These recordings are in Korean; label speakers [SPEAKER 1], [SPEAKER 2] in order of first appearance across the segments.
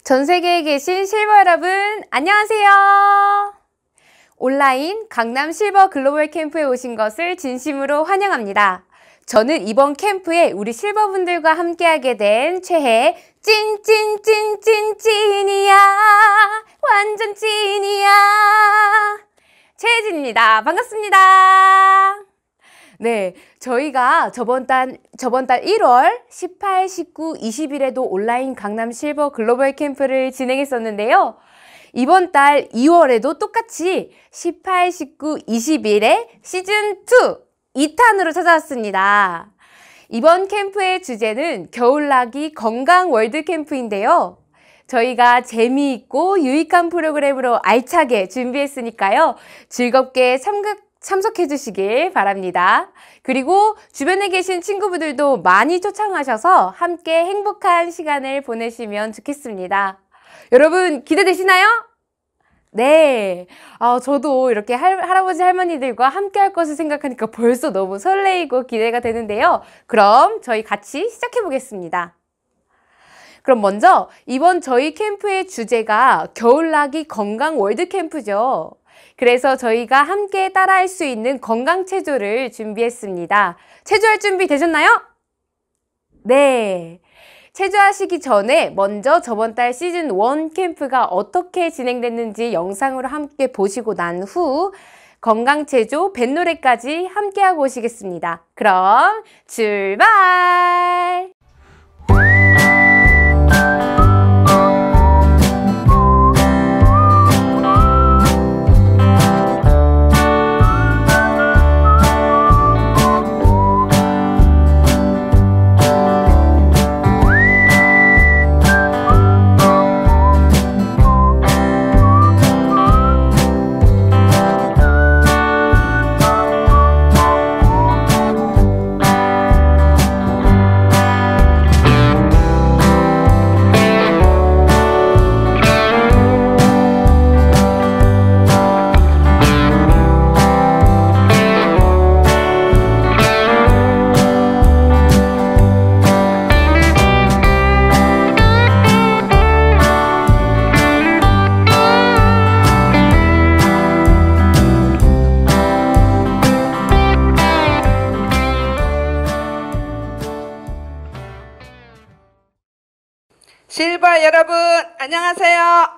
[SPEAKER 1] 전 세계에 계신 실버 여러분, 안녕하세요. 온라인 강남 실버 글로벌 캠프에 오신 것을 진심으로 환영합니다. 저는 이번 캠프에 우리 실버분들과 함께하게 된 최애 찐이야. 완전 찐이야. 최혜진입니다. 반갑습니다. 네, 저희가 저번 달 1월 18, 19, 20일에도 온라인 강남 실버 글로벌 캠프를 진행했었는데요. 이번 달 2월에도 똑같이 18, 19, 20일에 시즌2 2탄으로 찾아왔습니다. 이번 캠프의 주제는 겨울나기 건강 월드 캠프인데요. 저희가 재미있고 유익한 프로그램으로 알차게 준비했으니까요. 즐겁게 참석해 주시길 바랍니다. 그리고 주변에 계신 친구분들도 많이 초청하셔서 함께 행복한 시간을 보내시면 좋겠습니다. 여러분 기대되시나요? 네. 저도 이렇게 할아버지 할머니들과 함께 할 것을 생각하니까 벌써 너무 설레이고 기대가 되는데요. 그럼 저희 같이 시작해 보겠습니다. 그럼 먼저 이번 저희 캠프의 주제가 겨울나기 건강 월드 캠프죠. 그래서 저희가 함께 따라할 수 있는 건강 체조를 준비했습니다. 체조할 준비 되셨나요? 네. 체조하시기 전에 먼저 저번 달 시즌 1 캠프가 어떻게 진행됐는지 영상으로 함께 보시고 난 후 건강 체조 뱃노래까지 함께 하고 오시겠습니다. 그럼 출발!
[SPEAKER 2] 실버 여러분 안녕하세요.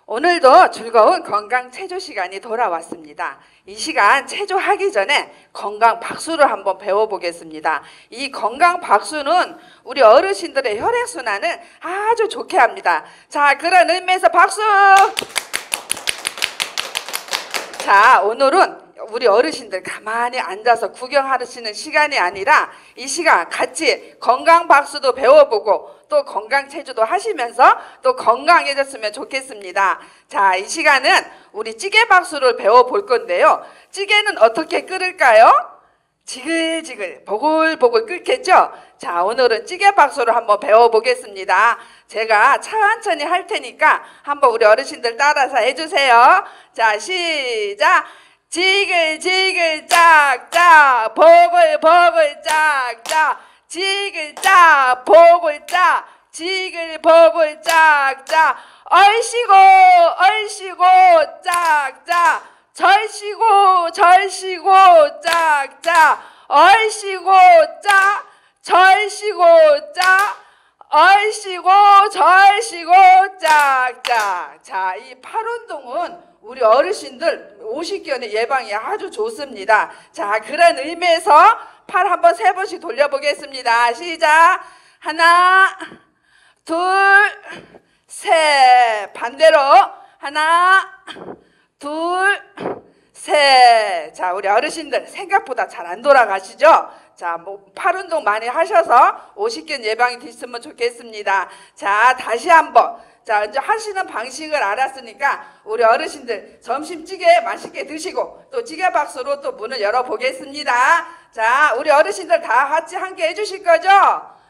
[SPEAKER 2] 오늘도 즐거운 건강 체조 시간이 돌아왔습니다. 이 시간 체조하기 전에 건강 박수를 한번 배워보겠습니다. 이 건강 박수는 우리 어르신들의 혈액순환을 아주 좋게 합니다. 자, 그런 의미에서 박수! 자, 오늘은 우리 어르신들 가만히 앉아서 구경하시는 시간이 아니라 이 시간 같이 건강 박수도 배워보고 또 건강 체조도 하시면서 또 건강해졌으면 좋겠습니다. 자, 이 시간은 우리 찌개 박수를 배워볼 건데요. 찌개는 어떻게 끓을까요? 지글지글 보글보글 끓겠죠? 자, 오늘은 찌개 박수를 한번 배워보겠습니다. 제가 천천히 할 테니까 한번 우리 어르신들 따라서 해주세요. 자, 시작! 지글지글 짝짝 보글보글 짝짝 지글짝 보글짝 지글보글 짝짝 얼씨고 얼씨고 짝짝 절씨고 절씨고 짝짝 얼씨고 짝 절씨고 짝 얼씨고 절씨고 짝짝. 자, 이 팔 운동은 우리 어르신들 오십견의 예방이 아주 좋습니다. 자, 그런 의미에서 팔 한번 세 번씩 돌려보겠습니다. 시작! 하나, 둘, 셋. 반대로 하나, 둘, 셋. 자, 우리 어르신들 생각보다 잘 안 돌아가시죠? 자, 팔 운동 많이 하셔서 오십견 예방이 됐으면 좋겠습니다. 자, 다시 한번. 자, 이제 하시는 방식을 알았으니까 우리 어르신들 점심 찌개 맛있게 드시고 또 찌개 박수로 또 문을 열어보겠습니다. 자, 우리 어르신들 다 같이 함께 해주실 거죠?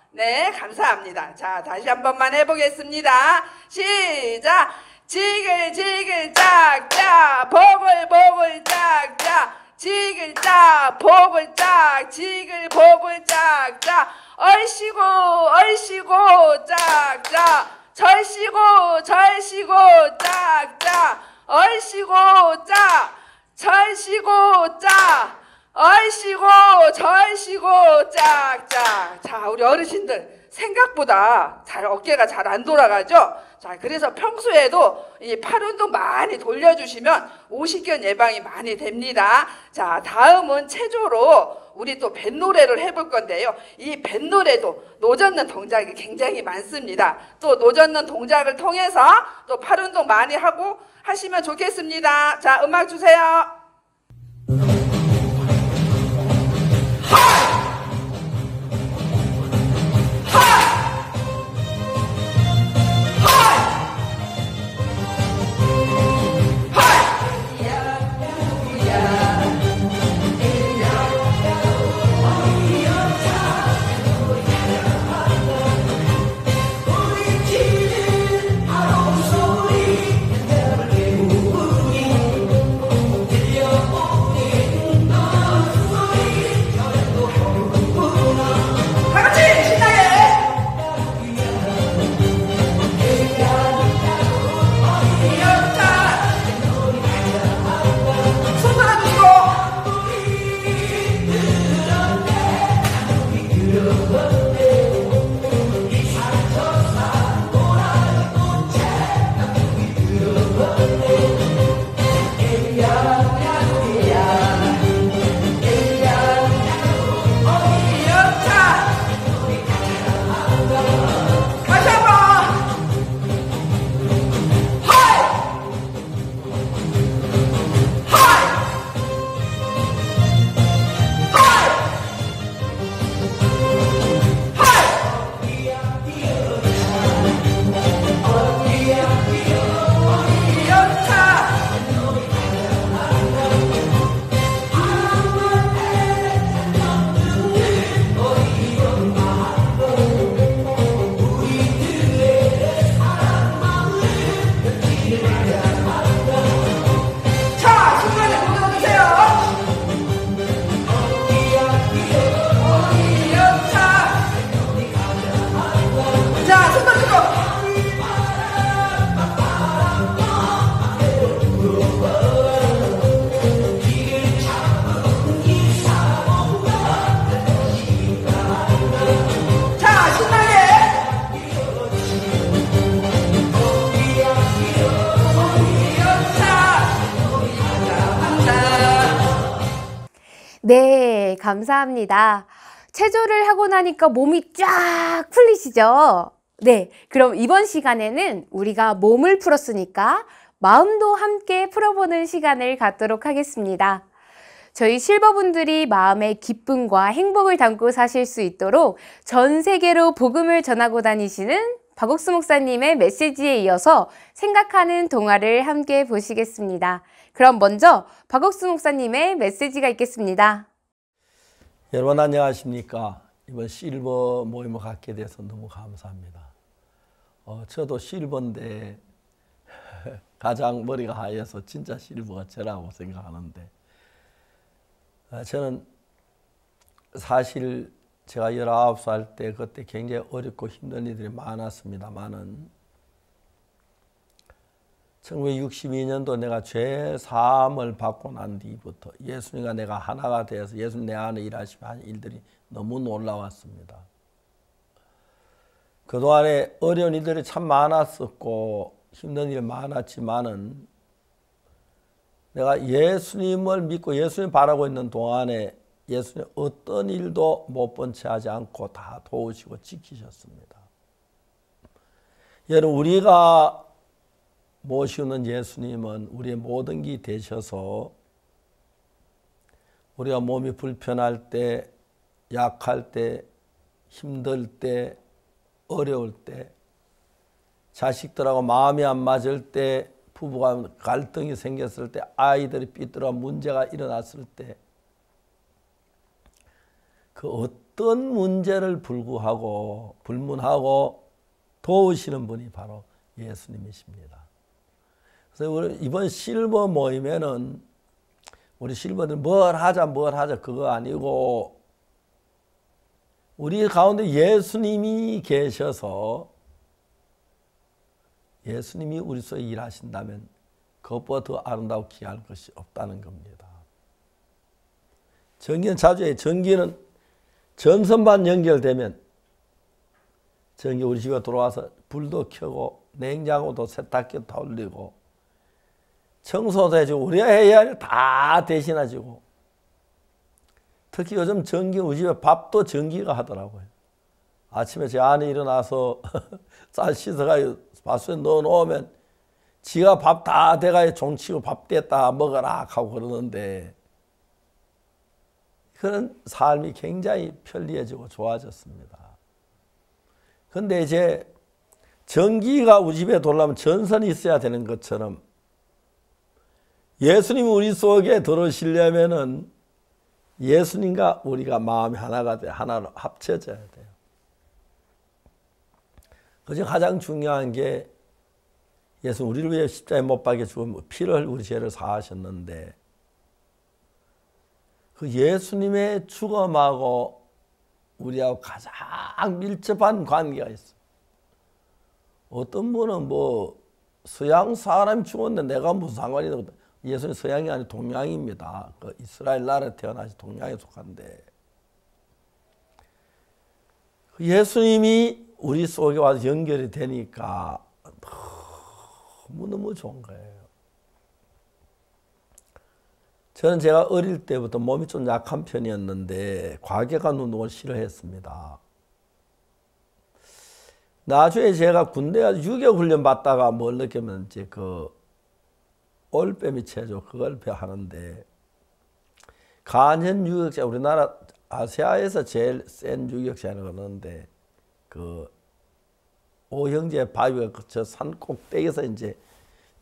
[SPEAKER 2] 네, 감사합니다. 자, 다시 한 번만 해보겠습니다. 시작! 지글지글 짝짝 보글보글 짝짝 지글짝 보글짝 지글보글 짝짝 얼씨고 얼씨고 짝짝 절 절 쉬고 짝짝 얼씨고 짝 절 쉬고 짝 얼씨고 절 쉬고 짝짝. 자, 우리 어르신들 생각보다 어깨가 잘 안 돌아가죠? 자, 그래서 평소에도 이 팔 운동 많이 돌려주시면 오십견 예방이 많이 됩니다. 자, 다음은 체조로 우리 또 뱃노래를 해볼 건데요. 이 뱃노래도 노젓는 동작이 굉장히 많습니다. 또 노젓는 동작을 통해서 또 팔 운동 많이 하고 하시면 좋겠습니다. 자, 음악 주세요.
[SPEAKER 1] 네, 감사합니다. 체조를 하고 나니까 몸이 쫙 풀리시죠? 네, 그럼 이번 시간에는 우리가 몸을 풀었으니까 마음도 함께 풀어보는 시간을 갖도록 하겠습니다. 저희 실버분들이 마음에 기쁨과 행복을 담고 사실 수 있도록 전 세계로 복음을 전하고 다니시는 박옥수 목사님의 메시지에 이어서 생각하는 동화를 함께 보시겠습니다. 그럼 먼저 박옥수 목사님의 메시지가 있겠습니다.
[SPEAKER 3] 여러분 안녕하십니까? 이번 실버 모임을 갖게 돼서 너무 감사합니다. 저도 실버인데 가장 머리가 하얘서 진짜 실버가 저라고 생각하는데, 저는 사실 제가 19살 때 그때 굉장히 어렵고 힘든 일들이 많았습니다만은 1962년도 내가 죄 사함을 받고 난 뒤부터 예수님과 내가 하나가 되어서 예수님 내 안에 일하시며 한 일들이 너무 놀라웠습니다. 그동안에 어려운 일들이 참 많았었고 힘든 일이 많았지만은 내가 예수님을 믿고 예수님 바라고 있는 동안에 예수님 어떤 일도 못 본 채 하지 않고 다 도우시고 지키셨습니다. 여러분, 우리가 모시는 예수님은 우리의 모든 게 되셔서 우리가 몸이 불편할 때, 약할 때, 힘들 때, 어려울 때, 자식들하고 마음이 안 맞을 때, 부부가 갈등이 생겼을 때, 아이들이 삐뚤어 문제가 일어났을 때, 그 어떤 문제를 불문하고 도우시는 분이 바로 예수님이십니다. 그래서 우리 이번 실버 모임에는 우리 실버들 뭘 하자 그거 아니고 우리 가운데 예수님이 계셔서 예수님이 우리 속에 일하신다면 그것보다 더 아름다고 귀할 것이 없다는 겁니다. 전기는 자주 해요. 전기는 전선만 연결되면 전기 우리 집에 들어와서 불도 켜고 냉장고도 세탁기도 돌리고 청소도 해주고 우리가 해야 할 일 다 대신해주고, 특히 요즘 전기 우리 집에 밥도 전기가 하더라고요. 아침에 제 아내 일어나서 쌀 씻어가지고 밥솥에 넣어놓으면 지가 밥 다 돼가지고 종치고 밥 됐다 먹어라 하고 그러는데, 그런 삶이 굉장히 편리해지고 좋아졌습니다. 근데 이제 전기가 우리 집에 돌아오면 전선이 있어야 되는 것처럼 예수님이 우리 속에 들어오시려면은 예수님과 우리가 마음이 하나가 돼, 하나로 합쳐져야 돼요. 그중 가장 중요한 게 예수 우리를 위해 십자가에 못 박혀 죽은 피를 우리 죄를 사하셨는데, 그 예수님의 죽음하고 우리하고 가장 밀접한 관계가 있어요. 어떤 분은 뭐 서양 사람이 죽었는데 내가 무슨 상관이 있는 거다. 예수님 서양이 아니라 동양입니다. 그 이스라엘 나라에 태어나서 동양에 속한데, 그 예수님이 우리 속에 와서 연결이 되니까 너무너무 좋은 거예요. 저는 제가 어릴 때부터 몸이 좀 약한 편이었는데 과격한 운동을 싫어했습니다. 나중에 제가 군대 가서 유격 훈련 받다가 뭘 느끼면 이제 그 올빼미 체조 그걸 하는데, 간현 유격자 우리나라 아시아에서 제일 센 유격자는 그러는데, 그 오형제 바위가 저 산 꼭대기에서 이제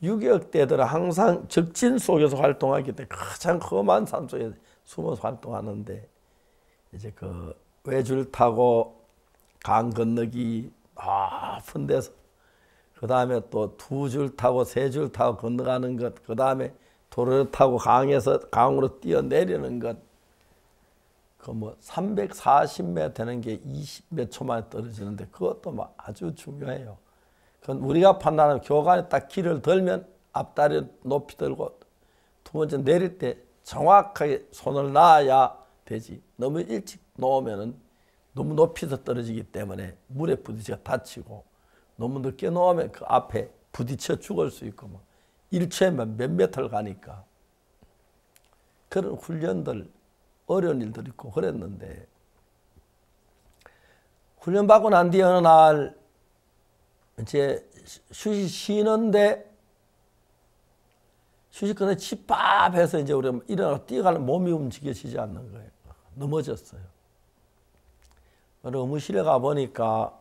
[SPEAKER 3] 유격대들은 항상 적진 속에서 활동하기 때문에 가장 험한 산 속에 숨어서 활동하는데, 이제 그 외줄 타고 강 건너기 높은 데서, 그 다음에 또 두 줄 타고 세 줄 타고 건너가는 것, 그 다음에 도로를 타고 강에서 강으로 뛰어내리는 것, 그 뭐 340m 되는 게 20몇 초 만에 떨어지는데 그것도 막 아주 중요해요. 그건 우리가 판단하는 교관에 딱 길을 들면 앞다리 높이 들고 두 번째 내릴 때 정확하게 손을 놔야 되지. 너무 일찍 놓으면은 너무 높이서 떨어지기 때문에 물에 부딪혀 다치고, 너무 늦게 놓으면 그 앞에 부딪혀 죽을 수 있고, 뭐 1초에만 몇 메터를 가니까 그런 훈련들, 어려운 일들 있고 그랬는데, 훈련 받고 난 뒤에 어느 날 이제 휴식 쉬는데, 휴식 끝에 집합해서 이제 우리가 일어나서 뛰어가는 몸이 움직여지지 않는 거예요. 넘어졌어요. 의무실에 가보니까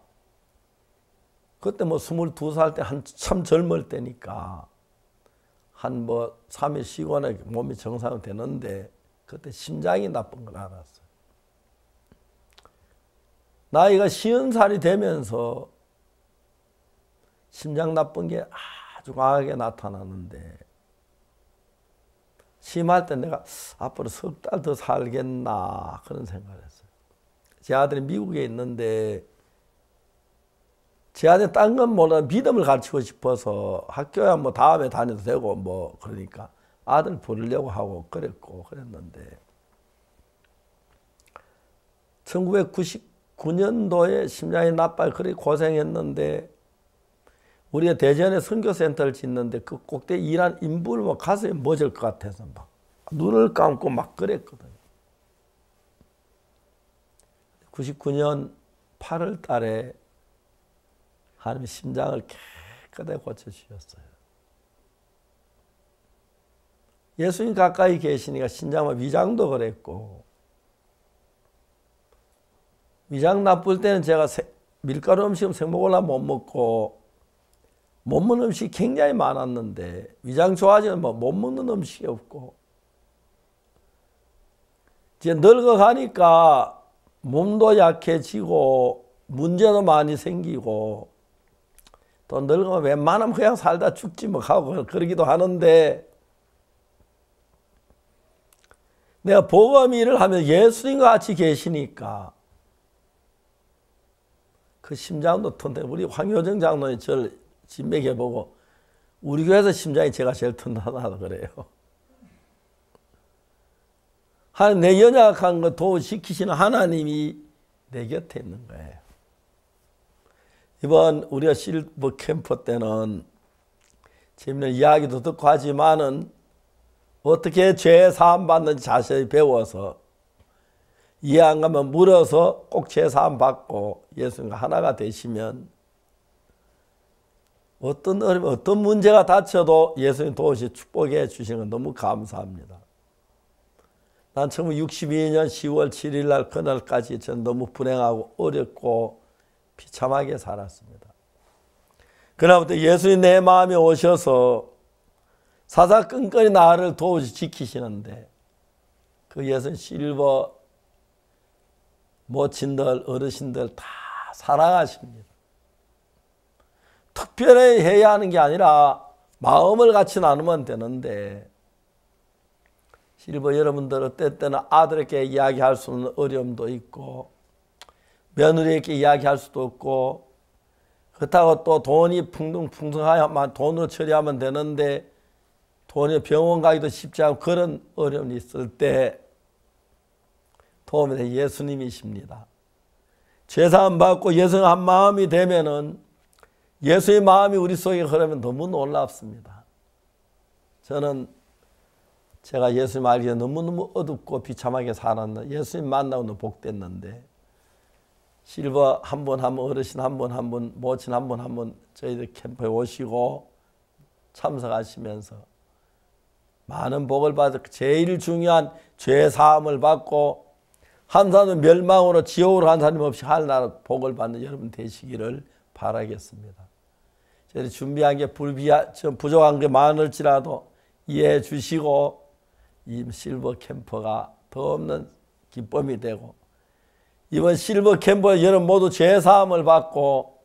[SPEAKER 3] 그때 뭐 22살 때 한참 젊을 때니까 한 뭐 3일 쉬거나 몸이 정상이 되는데, 그때 심장이 나쁜 걸 알았어요. 나이가 50살이 되면서 심장 나쁜 게 아주 강하게 나타나는데, 심할 때 내가 앞으로 석 달 더 살겠나 그런 생각을 했어요. 제 아들이 미국에 있는데 제 아들 딴 건 몰라 믿음을 가르치고 싶어서 학교야 뭐 다음에 다녀도 되고 뭐 그러니까 아들 부르려고 하고 그랬는데, 1999년도에 심장이 나빠요. 그렇게 고생했는데, 우리가 대전에 선교센터를 짓는데 그 꼭대기 일한 인부를 뭐 가슴에 멎을 것 같아서 막 눈을 감고 막 그랬거든요. 99년 8월 달에 하나님이 심장을 깨끗하게 고쳐주셨어요. 예수님 가까이 계시니까 심장은 위장도 그랬고, 위장 나쁠 때는 제가 밀가루 음식은 생먹을라 못 먹고 못 먹는 음식이 굉장히 많았는데, 위장 좋아지면 뭐 못 먹는 음식이 없고, 이제 늙어가니까 몸도 약해지고 문제도 많이 생기고, 또 늙으면 웬만하면 그냥 살다 죽지 뭐 하고 그러기도 하는데, 내가 복음 일을 하면 예수님과 같이 계시니까 그 심장도 튼튼해. 우리 황효정 장로님 저를 진맥해보고 우리 교회에서 심장이 제가 제일 튼튼하다 그래요. 내 연약한 거 도우시키시는 하나님이 내 곁에 있는 거예요. 이번 우리가 실버 캠프 때는 재밌는 이야기도 듣고 하지만은 어떻게 죄 사함 받는지 자세히 배워서 이해 안 가면 물어서 꼭 죄 사함 받고 예수님과 하나가 되시면 어떤 어려움, 어떤 문제가 닥쳐도 예수님 도우시 축복해 주시는 건 너무 감사합니다. 난 1962년 10월 7일 날 그날까지 전 너무 불행하고 어렵고 비참하게 살았습니다. 그날부터 예수님 내 마음에 오셔서 사사건건히 나를 도우시 지키시는데 그 예수님 실버 모친들 어르신들 다 사랑하십니다. 특별히 해야 하는 게 아니라 마음을 같이 나누면 되는데 실버 여러분들 어떨 때는 아들에게 이야기할 수 없는 어려움도 있고 며느리에게 이야기할 수도 없고 그렇다고 또 돈이 풍성하야만 돈으로 처리하면 되는데 돈이 병원 가기도 쉽지 않고 그런 어려움이 있을 때 도움이 되는 예수님이십니다. 죄사함 받고 예수님 한 마음이 되면은 예수의 마음이 우리 속에 흐르면 너무 놀랍습니다. 저는 제가 예수님 알기 전에 너무너무 어둡고 비참하게 살았는데 예수님 만나고 너무 복됐는데 실버 한 분 한 분 어르신 한 분 한 분 모친 한 분 한 분 저희들 캠프에 오시고 참석하시면서 많은 복을 받을 제일 중요한 죄 사함을 받고 한 사람은 멸망으로 지옥으로 간 사람 없이 하늘나라 복을 받는 여러분 되시기를 바라겠습니다. 저희 준비한 게 부족한 게 많을지라도 이해해 주시고 이 실버 캠프가 더 없는 기쁨이 되고 이번 실버 캠프 여러분 모두 죄 사함을 받고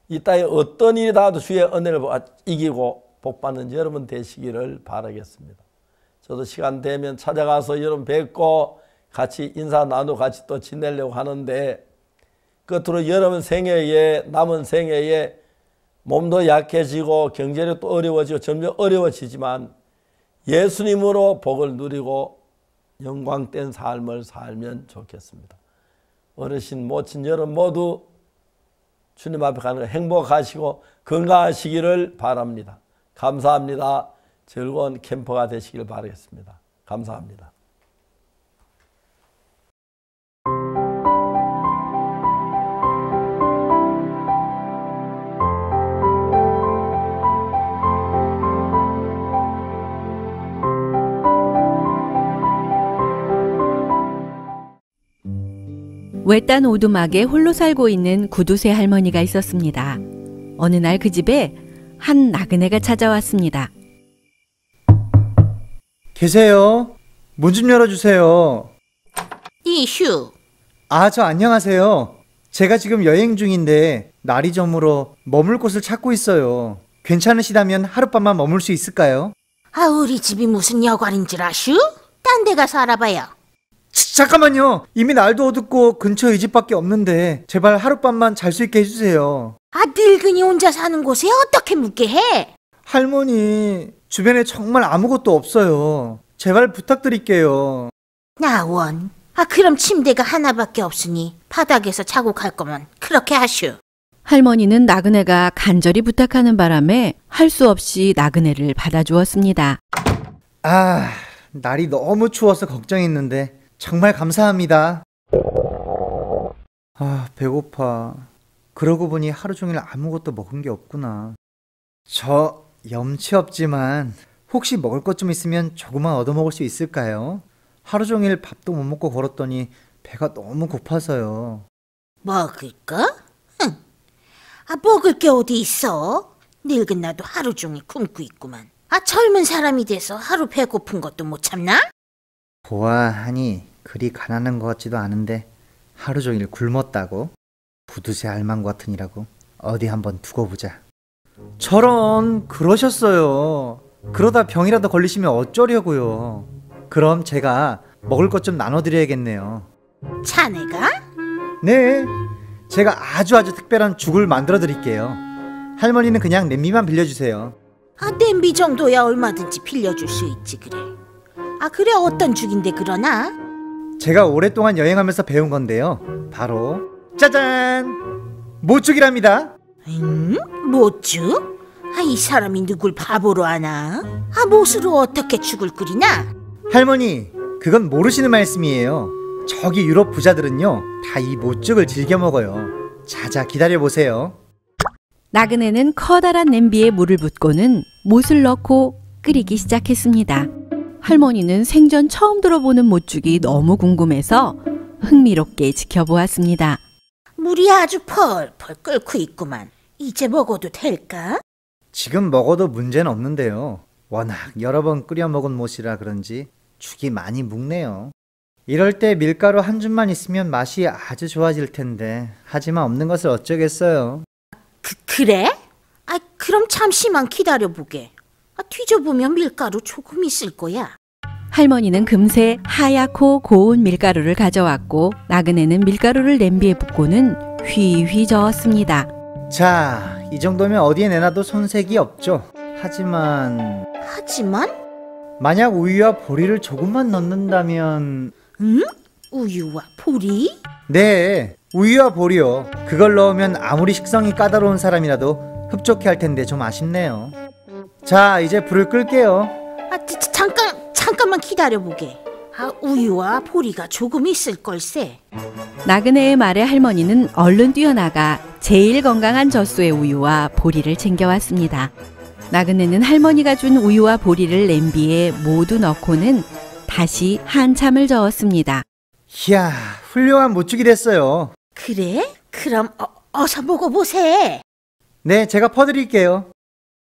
[SPEAKER 3] 이 땅에 어떤 일이 닿아도 주의 은혜를 이기고 복받는 여러분 되시기를 바라겠습니다. 저도 시간 되면 찾아가서 여러분 뵙고 같이 인사 나누고 같이 또 지내려고 하는데 끝으로 여러분 생애에 남은 생애에 몸도 약해지고 경제력도 어려워지고 점점 어려워지지만 예수님으로 복을 누리고 영광된 삶을 살면 좋겠습니다. 어르신 모친 여러분 모두 주님 앞에 가는 거 행복하시고 건강하시기를 바랍니다. 감사합니다. 즐거운 캠퍼가 되시길 바라겠습니다. 감사합니다.
[SPEAKER 4] 외딴 오두막에 홀로 살고 있는 구두쇠 할머니가 있었습니다. 어느 날 그 집에 한 나그네가 찾아왔습니다.
[SPEAKER 5] 계세요? 문 좀 열어주세요.
[SPEAKER 6] 이슈.
[SPEAKER 5] 저 안녕하세요. 제가 지금 여행 중인데 날이 저물어 머물 곳을 찾고 있어요. 괜찮으시다면 하룻밤만 머물 수 있을까요?
[SPEAKER 6] 우리 집이 무슨 여관인 줄 아슈? 딴 데 가서 알아봐요.
[SPEAKER 5] 잠깐만요. 이미 날도 어둡고 근처에 이 집밖에 없는데 제발 하룻밤만 잘 수 있게 해주세요.
[SPEAKER 6] 늙은이 혼자 사는 곳에 어떻게 묵게 해?
[SPEAKER 5] 할머니, 주변에 정말 아무것도 없어요. 제발 부탁드릴게요.
[SPEAKER 6] 나원. 그럼 침대가 하나밖에 없으니 바닥에서 자고 갈 거면 그렇게 하슈.
[SPEAKER 4] 할머니는 나그네가 간절히 부탁하는 바람에 할 수 없이 나그네를 받아주었습니다.
[SPEAKER 5] 날이 너무 추워서 걱정했는데 정말 감사합니다. 배고파. 그러고 보니 하루 종일 아무것도 먹은 게 없구나. 저 염치 없지만 혹시 먹을 것 좀 있으면 조금만 얻어먹을 수 있을까요? 하루 종일 밥도 못 먹고 걸었더니 배가 너무 고파서요.
[SPEAKER 6] 먹을까? 먹을 게 어디 있어? 늙은 나도 하루 종일 굶고 있구만. 젊은 사람이 돼서 하루 배고픈 것도 못 참나?
[SPEAKER 5] 보아하니 그리 가난한 것 같지도 않은데 하루 종일 굶었다고? 부두새 알망 같으니라고. 어디 한번 두고 보자. 저런, 그러셨어요. 그러다 병이라도 걸리시면 어쩌려고요. 그럼 제가 먹을 것 좀 나눠드려야겠네요.
[SPEAKER 6] 자네가?
[SPEAKER 5] 네, 제가 아주 특별한 죽을 만들어 드릴게요. 할머니는 그냥 냄비만 빌려주세요.
[SPEAKER 6] 아, 냄비 정도야 얼마든지 빌려줄 수 있지 그래. 아, 그래 어떤 죽인데 그러나?
[SPEAKER 5] 제가 오랫동안 여행하면서 배운 건데요. 바로 짜잔! 못죽이랍니다.
[SPEAKER 6] 못죽? 아, 이 사람이 누굴 바보로 하나? 아, 못으로 어떻게 죽을 끓이나?
[SPEAKER 5] 할머니, 그건 모르시는 말씀이에요. 저기 유럽 부자들은요, 다 이 못죽을 즐겨 먹어요. 자자, 기다려보세요.
[SPEAKER 4] 나그네는 커다란 냄비에 물을 붓고는 못을 넣고 끓이기 시작했습니다. 할머니는 생전 처음 들어보는 못죽이 너무 궁금해서 흥미롭게 지켜보았습니다.
[SPEAKER 6] 물이 아주 펄펄 끓고 있구만. 이제 먹어도 될까?
[SPEAKER 5] 지금 먹어도 문제는 없는데요. 워낙 여러 번 끓여 먹은 못이라 그런지 죽이 많이 묵네요. 이럴 때 밀가루 한 줌만 있으면 맛이 아주 좋아질 텐데, 하지만 없는 것을 어쩌겠어요.
[SPEAKER 6] 그래? 아, 그럼 잠시만 기다려보게. 아, 뒤져보면 밀가루 조금 있을 거야.
[SPEAKER 4] 할머니는 금세 하얗고 고운 밀가루를 가져왔고 나그네는 밀가루를 냄비에 붓고는 휘휘 저었습니다.
[SPEAKER 5] 자, 이 정도면 어디에 내놔도 손색이 없죠. 하지만 만약 우유와 보리를 조금만 넣는다면...
[SPEAKER 6] 우유와 보리?
[SPEAKER 5] 네, 우유와 보리요. 그걸 넣으면 아무리 식성이 까다로운 사람이라도 흡족해 할 텐데 좀 아쉽네요. 자, 이제 불을 끌게요.
[SPEAKER 6] 아, 잠깐만 기다려보게. 아, 우유와 보리가 조금 있을 걸세.
[SPEAKER 4] 나그네의 말에 할머니는 얼른 뛰어나가 제일 건강한 젖소의 우유와 보리를 챙겨왔습니다. 나그네는 할머니가 준 우유와 보리를 냄비에 모두 넣고는 다시 한참을 저었습니다.
[SPEAKER 5] 이야, 훌륭한 못죽이 됐어요.
[SPEAKER 6] 그래? 그럼 어서 먹어보세.
[SPEAKER 5] 네, 제가 퍼드릴게요.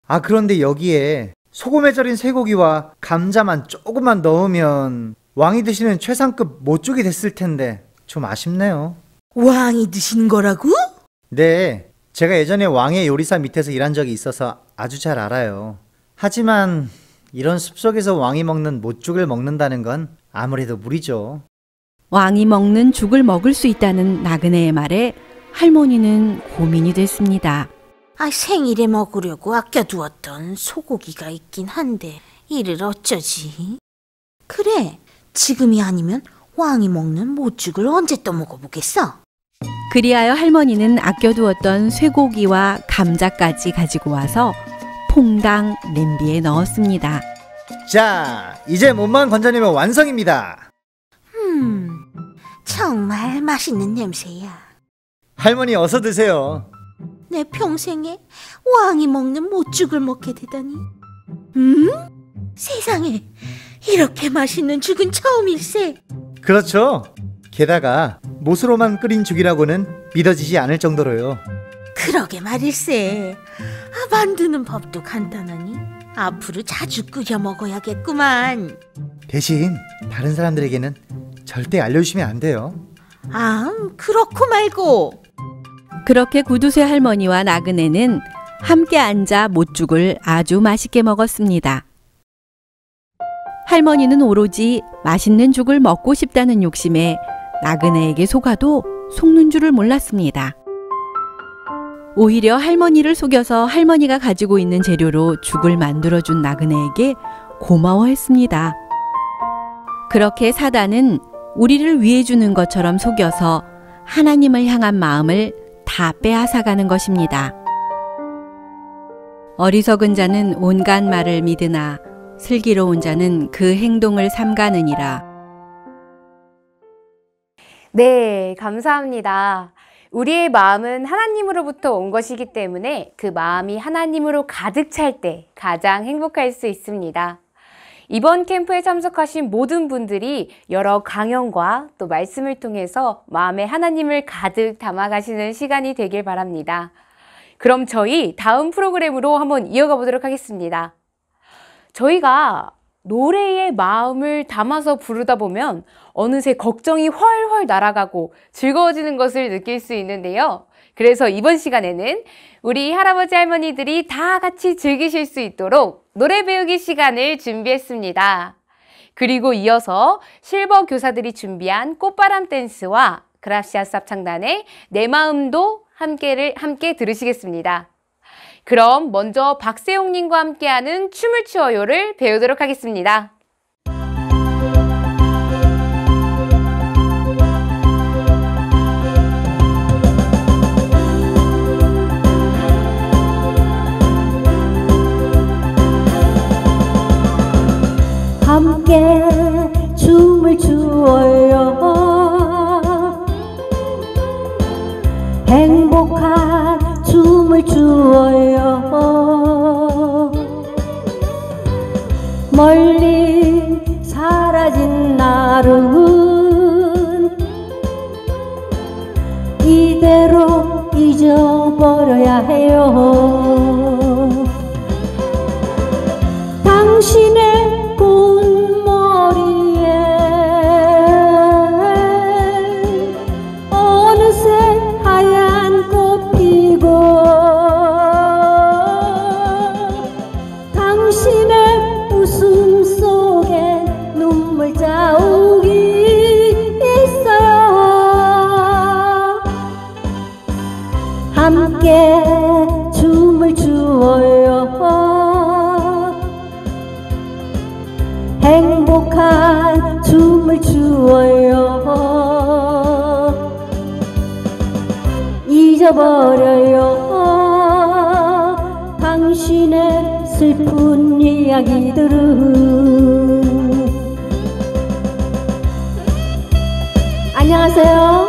[SPEAKER 5] 아, 그런데 여기에 소금에 절인 쇠고기와 감자만 조금만 넣으면 왕이 드시는 최상급 못죽이 됐을 텐데 좀 아쉽네요.
[SPEAKER 6] 왕이 드신 거라고?
[SPEAKER 5] 네, 제가 예전에 왕의 요리사 밑에서 일한 적이 있어서 아주 잘 알아요. 하지만 이런 숲속에서 왕이 먹는 못죽을 먹는다는 건 아무래도 무리죠.
[SPEAKER 4] 왕이 먹는 죽을 먹을 수 있다는 나그네의 말에 할머니는 고민이 됐습니다.
[SPEAKER 6] 아, 생일에 먹으려고 아껴두었던 소고기가 있긴 한데 이를 어쩌지? 그래, 지금이 아니면 왕이 먹는 못죽을 언제 또 먹어보겠어?
[SPEAKER 4] 그리하여 할머니는 아껴두었던 쇠고기와 감자까지 가지고 와서 퐁당 냄비에 넣었습니다.
[SPEAKER 5] 자, 이제 몸만 건져내면 완성입니다.
[SPEAKER 6] 정말 맛있는 냄새야.
[SPEAKER 5] 할머니 어서 드세요.
[SPEAKER 6] 내 평생에 왕이 먹는 못죽을 먹게 되다니. 세상에, 이렇게 맛있는 죽은 처음일세.
[SPEAKER 5] 그렇죠. 게다가 못으로만 끓인 죽이라고는 믿어지지 않을 정도로요.
[SPEAKER 6] 그러게 말일세. 아, 만드는 법도 간단하니 앞으로 자주 끓여 먹어야겠구만.
[SPEAKER 5] 대신 다른 사람들에게는 절대 알려주시면 안 돼요.
[SPEAKER 6] 아, 그렇고 말고.
[SPEAKER 4] 그렇게 구두쇠 할머니와 나그네는 함께 앉아 못죽을 아주 맛있게 먹었습니다. 할머니는 오로지 맛있는 죽을 먹고 싶다는 욕심에 나그네에게 속아도 속는 줄을 몰랐습니다. 오히려 할머니를 속여서 할머니가 가지고 있는 재료로 죽을 만들어준 나그네에게 고마워했습니다. 그렇게 사단은 우리를 위해 주는 것처럼 속여서 하나님을 향한 마음을 다 빼앗아가는 것입니다. 어리석은 자는 온갖 말을 믿으나 슬기로운 자는 그 행동을 삼가느니라.
[SPEAKER 1] 네, 감사합니다. 우리의 마음은 하나님으로부터 온 것이기 때문에 그 마음이 하나님으로 가득 찰 때 가장 행복할 수 있습니다. 이번 캠프에 참석하신 모든 분들이 여러 강연과 또 말씀을 통해서 마음에 하나님을 가득 담아가시는 시간이 되길 바랍니다. 그럼 저희 다음 프로그램으로 한번 이어가 보도록 하겠습니다. 저희가 노래에 마음을 담아서 부르다 보면 어느새 걱정이 훨훨 날아가고 즐거워지는 것을 느낄 수 있는데요. 그래서 이번 시간에는 우리 할아버지 할머니들이 다 같이 즐기실 수 있도록 노래 배우기 시간을 준비했습니다. 그리고 이어서 실버 교사들이 준비한 꽃바람 댄스와 그라시아스 합창단의 내 마음도 함께 들으시겠습니다. 그럼 먼저 박세용님과 함께하는 춤을 추어요를 배우도록 하겠습니다.
[SPEAKER 7] 함께 춤을 추어요. 행복한 춤을 추어요. 멀리 사라진 날은 이대로 잊어버려야 해요. 당신의 고운 머리에 어느새 하얀 꽃 피고 당신의 웃음 속에 눈물 자욱이 있어요. 함께 춤을 추어요. 행복한 춤을 추어요. 잊어버려요. 당신의 슬픈 이야기들은. 안녕하세요.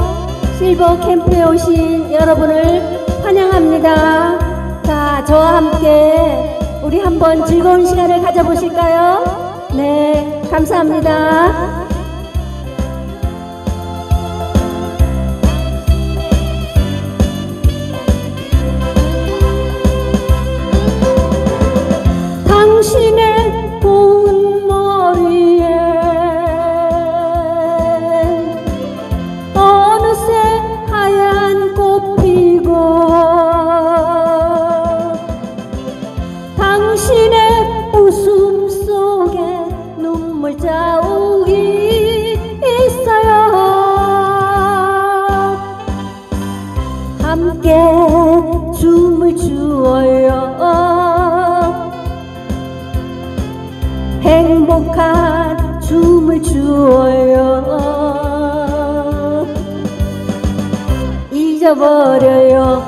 [SPEAKER 7] 실버 캠프에 오신 여러분을 환영합니다. 자, 저와 함께 우리 한번 즐거운 시간을 가져보실까요? 네, 감사합니다. 당신의 고운 머리에 어느새 하얀 꽃 피고 당신의 웃음 속에 눈물 자욱이 있어요. 함께 춤을 추어요. 행복한 춤을 추어요. 잊어버려요.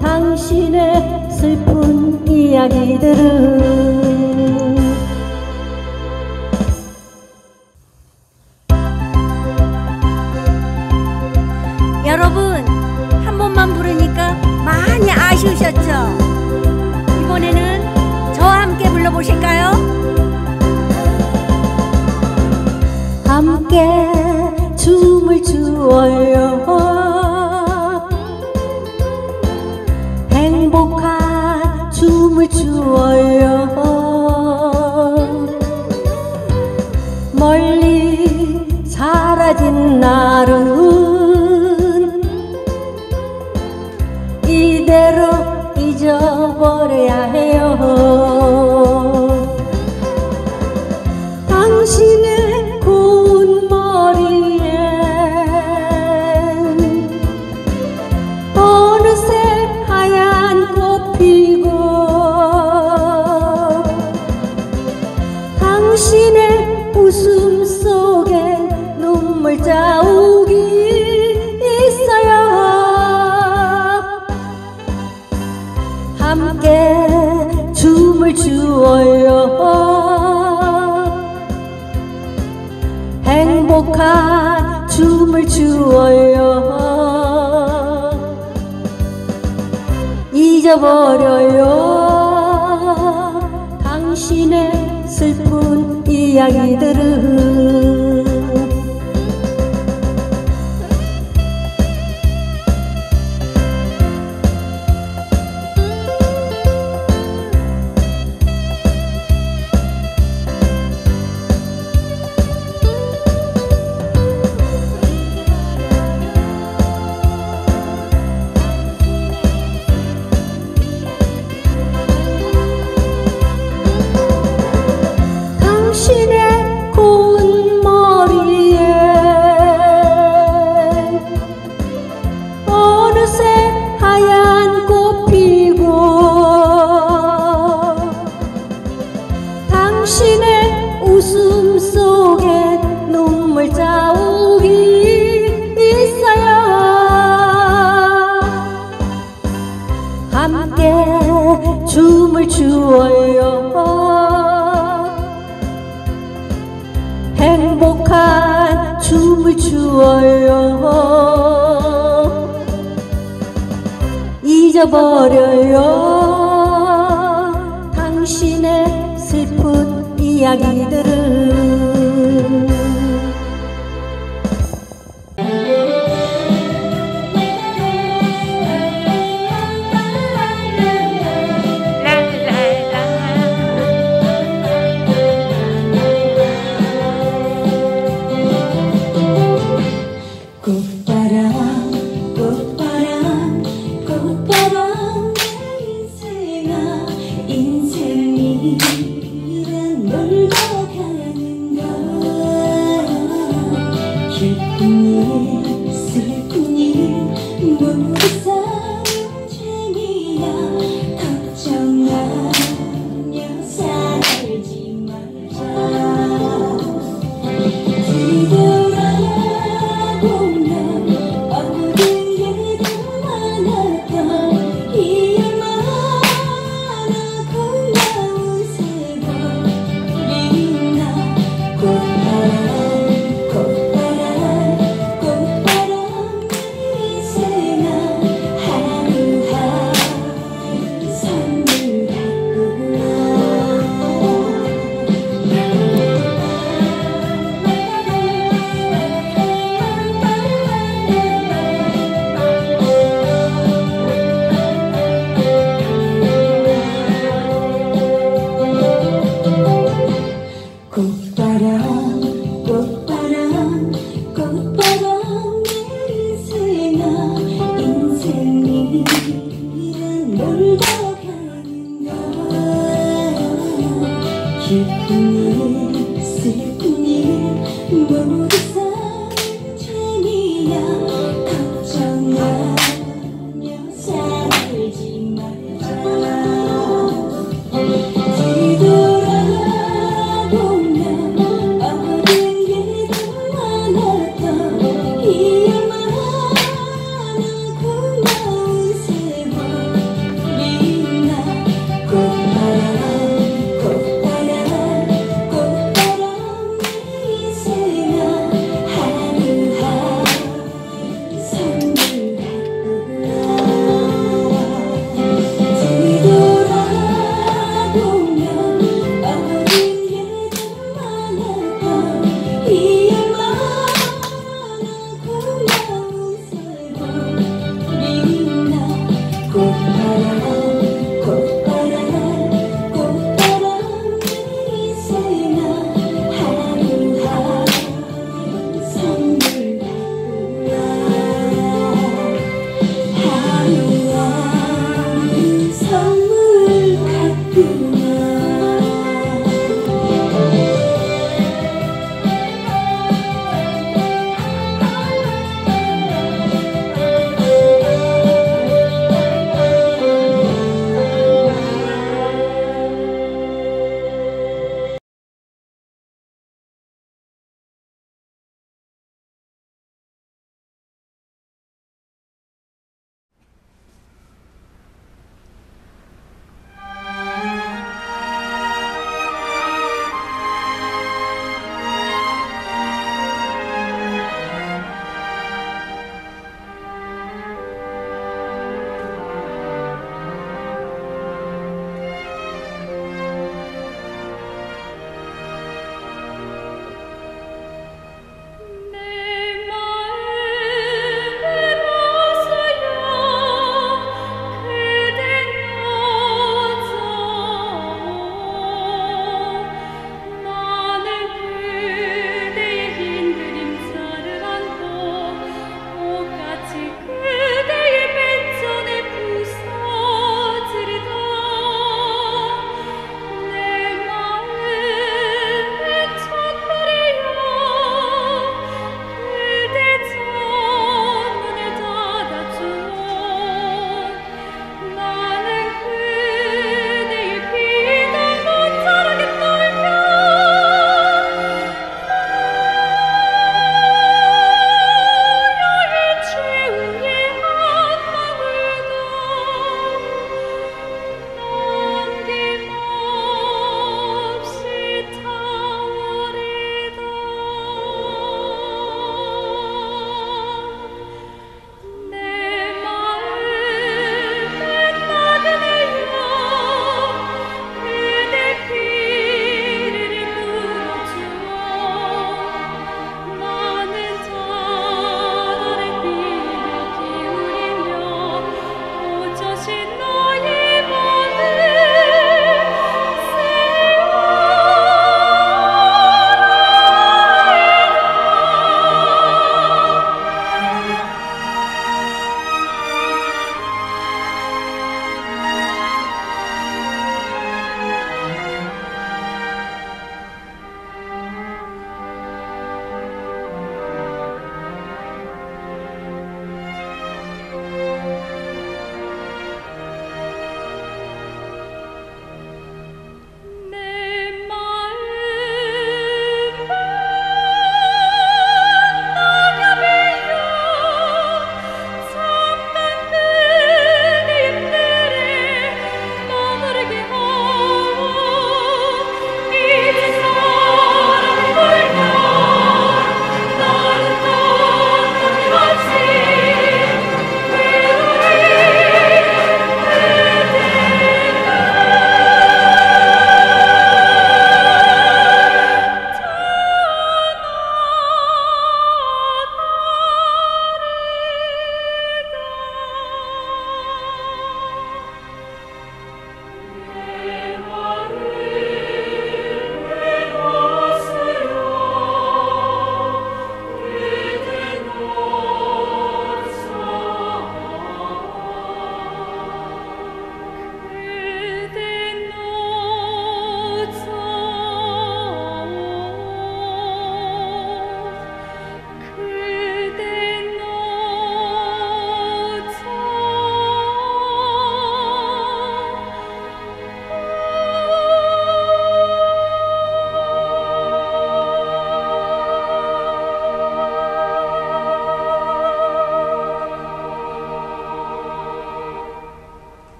[SPEAKER 7] 당신의 슬픈 이야기들은.
[SPEAKER 8] 여러분, 한 번만 부르니까 많이 아쉬우셨죠? 이번에는 저와 함께 불러보실까요?
[SPEAKER 7] 함께 춤을 추어요. 행복한 춤을 추어요. 멀리 사라진 날은 이대로 잊어버려야 해요. 당신의 고운 머리에 어느새 하얀 꽃 피고 당신의 웃음 속에 눈물 자욱이 있어요. 함께 춤을 추어요. 행복한 춤을 추어요. 잊어버려요. 당신의 슬픈 이야기들은. 당신의 고운 함께 춤을 추어요. 행복한 춤을 추어요. 잊어버려요 당신의 슬픈 이야기들을.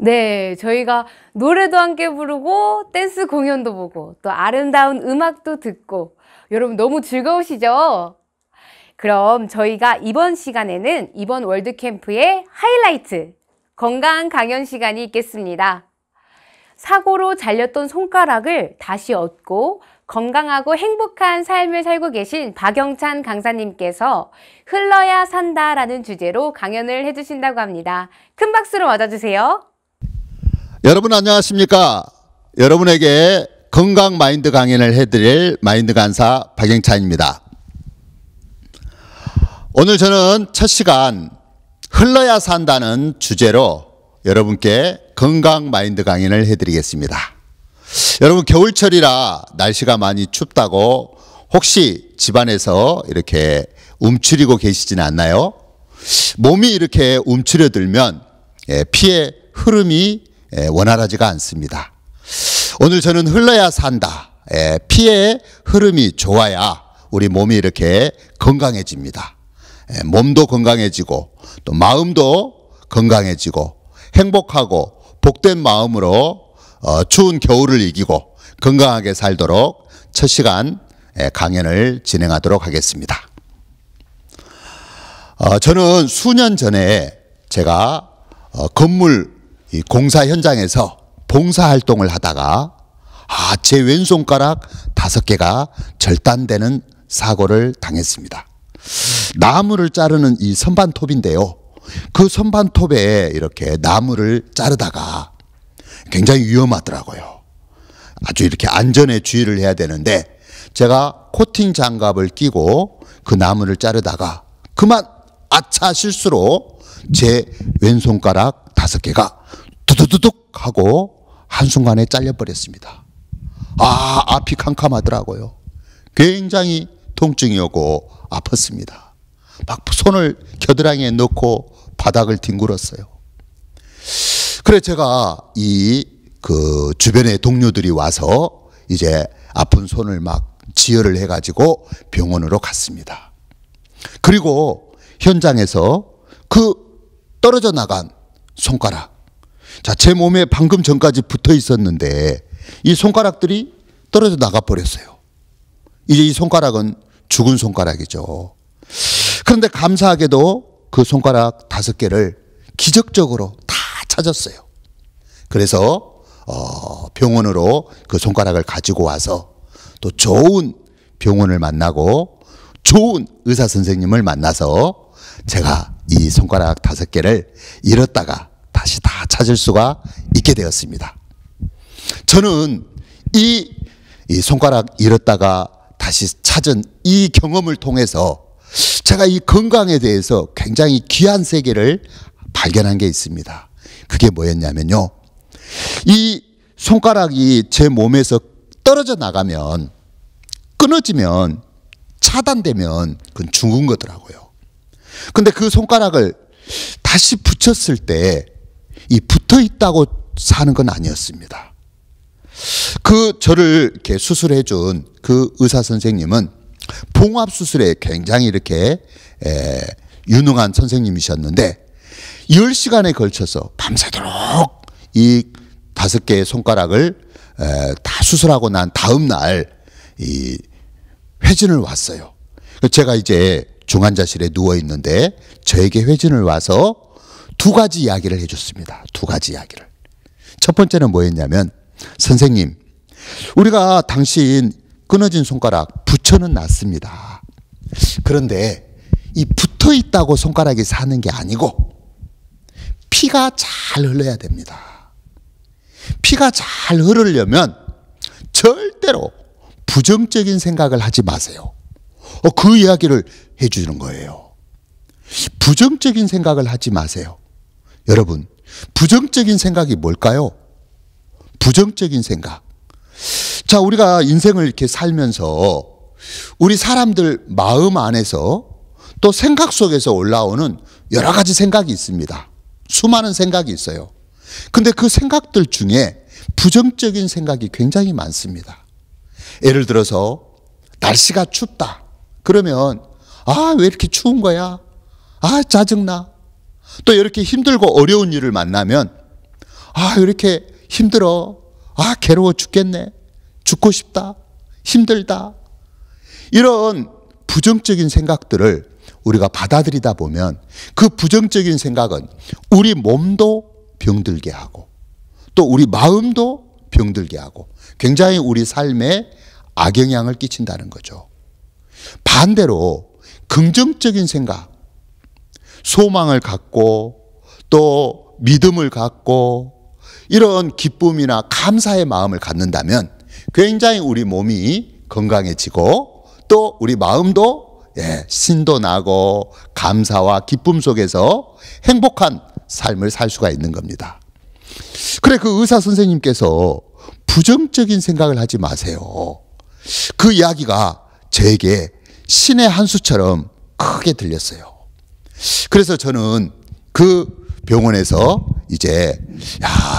[SPEAKER 1] 네, 저희가 노래도 함께 부르고 댄스 공연도 보고 또 아름다운 음악도 듣고 여러분 너무 즐거우시죠? 그럼 저희가 이번 시간에는 이번 월드캠프의 하이라이트 건강 강연 시간이 있겠습니다. 사고로 잘렸던 손가락을 다시 얻고 건강하고 행복한 삶을 살고 계신 박영찬 강사님께서 흘러야 산다라는 주제로 강연을 해주신다고 합니다. 큰 박수로 맞아주세요.
[SPEAKER 9] 여러분 안녕하십니까? 여러분에게 건강 마인드 강연을 해드릴 마인드 강사 박영찬입니다. 오늘 저는 첫 시간 흘러야 산다는 주제로 여러분께 건강 마인드 강연을 해드리겠습니다. 여러분 겨울철이라 날씨가 많이 춥다고 혹시 집안에서 이렇게 움츠리고 계시진 않나요? 몸이 이렇게 움츠려들면 피의 흐름이 원활하지가 않습니다. 오늘 저는 흘러야 산다. 피의 흐름이 좋아야 우리 몸이 이렇게 건강해집니다. 몸도 건강해지고 또 마음도 건강해지고 행복하고 복된 마음으로 추운 겨울을 이기고 건강하게 살도록 첫 시간 강연을 진행하도록 하겠습니다. 저는 수년 전에 제가 건물 공사 현장에서 봉사활동을 하다가 제 왼손가락 5개가 절단되는 사고를 당했습니다. 나무를 자르는 이 선반톱인데요. 그 선반톱에 이렇게 나무를 자르다가 굉장히 위험하더라고요. 아주 이렇게 안전에 주의를 해야 되는데 제가 코팅 장갑을 끼고 그 나무를 자르다가 그만 아차 실수로 제 왼손가락 5개가 두두두둑 하고 한순간에 잘려버렸습니다. 앞이 캄캄하더라고요. 굉장히 통증이 오고 아팠습니다. 막 손을 겨드랑이에 넣고 바닥을 뒹굴었어요. 그래 제가 그 주변의 동료들이 와서 이제 아픈 손을 막 지혈을 해가지고 병원으로 갔습니다. 그리고 현장에서 그 떨어져 나간 손가락, 제 몸에 방금 전까지 붙어 있었는데 이 손가락들이 떨어져 나가 버렸어요. 이제 이 손가락은 죽은 손가락이죠. 그런데 감사하게도 그 손가락 5개를 기적적으로 다 찾았어요. 그래서 병원으로 그 손가락을 가지고 와서 또 좋은 병원을 만나고 좋은 의사 선생님을 만나서 제가 이 손가락 5개를 잃었다가 다시 다 찾을 수가 있게 되었습니다. 저는 이 손가락 잃었다가 다시 찾은 이 경험을 통해서 제가 이 건강에 대해서 굉장히 귀한 세계를 발견한 게 있습니다. 그게 뭐였냐면요. 이 손가락이 제 몸에서 떨어져 나가면 끊어지면 차단되면 그건 죽은 거더라고요. 근데 그 손가락을 다시 붙였을 때 이 붙어 있다고 사는 건 아니었습니다. 저를 이렇게 수술해 준 그 의사 선생님은 봉합 수술에 굉장히 이렇게 유능한 선생님이셨는데 10시간에 걸쳐서 밤새도록 이 5개의 손가락을 다 수술하고 난 다음 날 이 회진을 왔어요. 제가 이제 중환자실에 누워 있는데 저에게 회진을 와서 2가지 이야기를 해줬습니다. 2가지 이야기를. 첫 번째는 뭐였냐면, 선생님, 우리가 당신 끊어진 손가락 붙여는 놨습니다. 그런데 이 붙어 있다고 손가락이 사는 게 아니고 피가 잘 흘러야 됩니다. 피가 잘 흐르려면 절대로 부정적인 생각을 하지 마세요. 그 이야기를 해주는 거예요. 부정적인 생각을 하지 마세요. 여러분, 부정적인 생각이 뭘까요? 부정적인 생각. 우리가 인생을 이렇게 살면서 우리 사람들 마음 안에서 또 생각 속에서 올라오는 여러 가지 생각이 있습니다. 수많은 생각이 있어요. 근데 그 생각들 중에 부정적인 생각이 굉장히 많습니다. 예를 들어서 날씨가 춥다. 그러면 왜 이렇게 추운 거야? 짜증나. 또 이렇게 힘들고 어려운 일을 만나면 아, 이렇게 힘들어. 아, 괴로워 죽겠네. 죽고 싶다. 힘들다. 이런 부정적인 생각들을 우리가 받아들이다 보면 그 부정적인 생각은 우리 몸도 병들게 하고 또 우리 마음도 병들게 하고 굉장히 우리 삶에 악영향을 끼친다는 거죠. 반대로 긍정적인 생각, 소망을 갖고 또 믿음을 갖고 이런 기쁨이나 감사의 마음을 갖는다면 굉장히 우리 몸이 건강해지고 또 우리 마음도 신도 나고 감사와 기쁨 속에서 행복한 삶을 살 수가 있는 겁니다. 그래, 그 의사 선생님께서 부정적인 생각을 하지 마세요. 그 이야기가 저에게 신의 한 수처럼 크게 들렸어요. 그래서 저는 그 병원에서 이제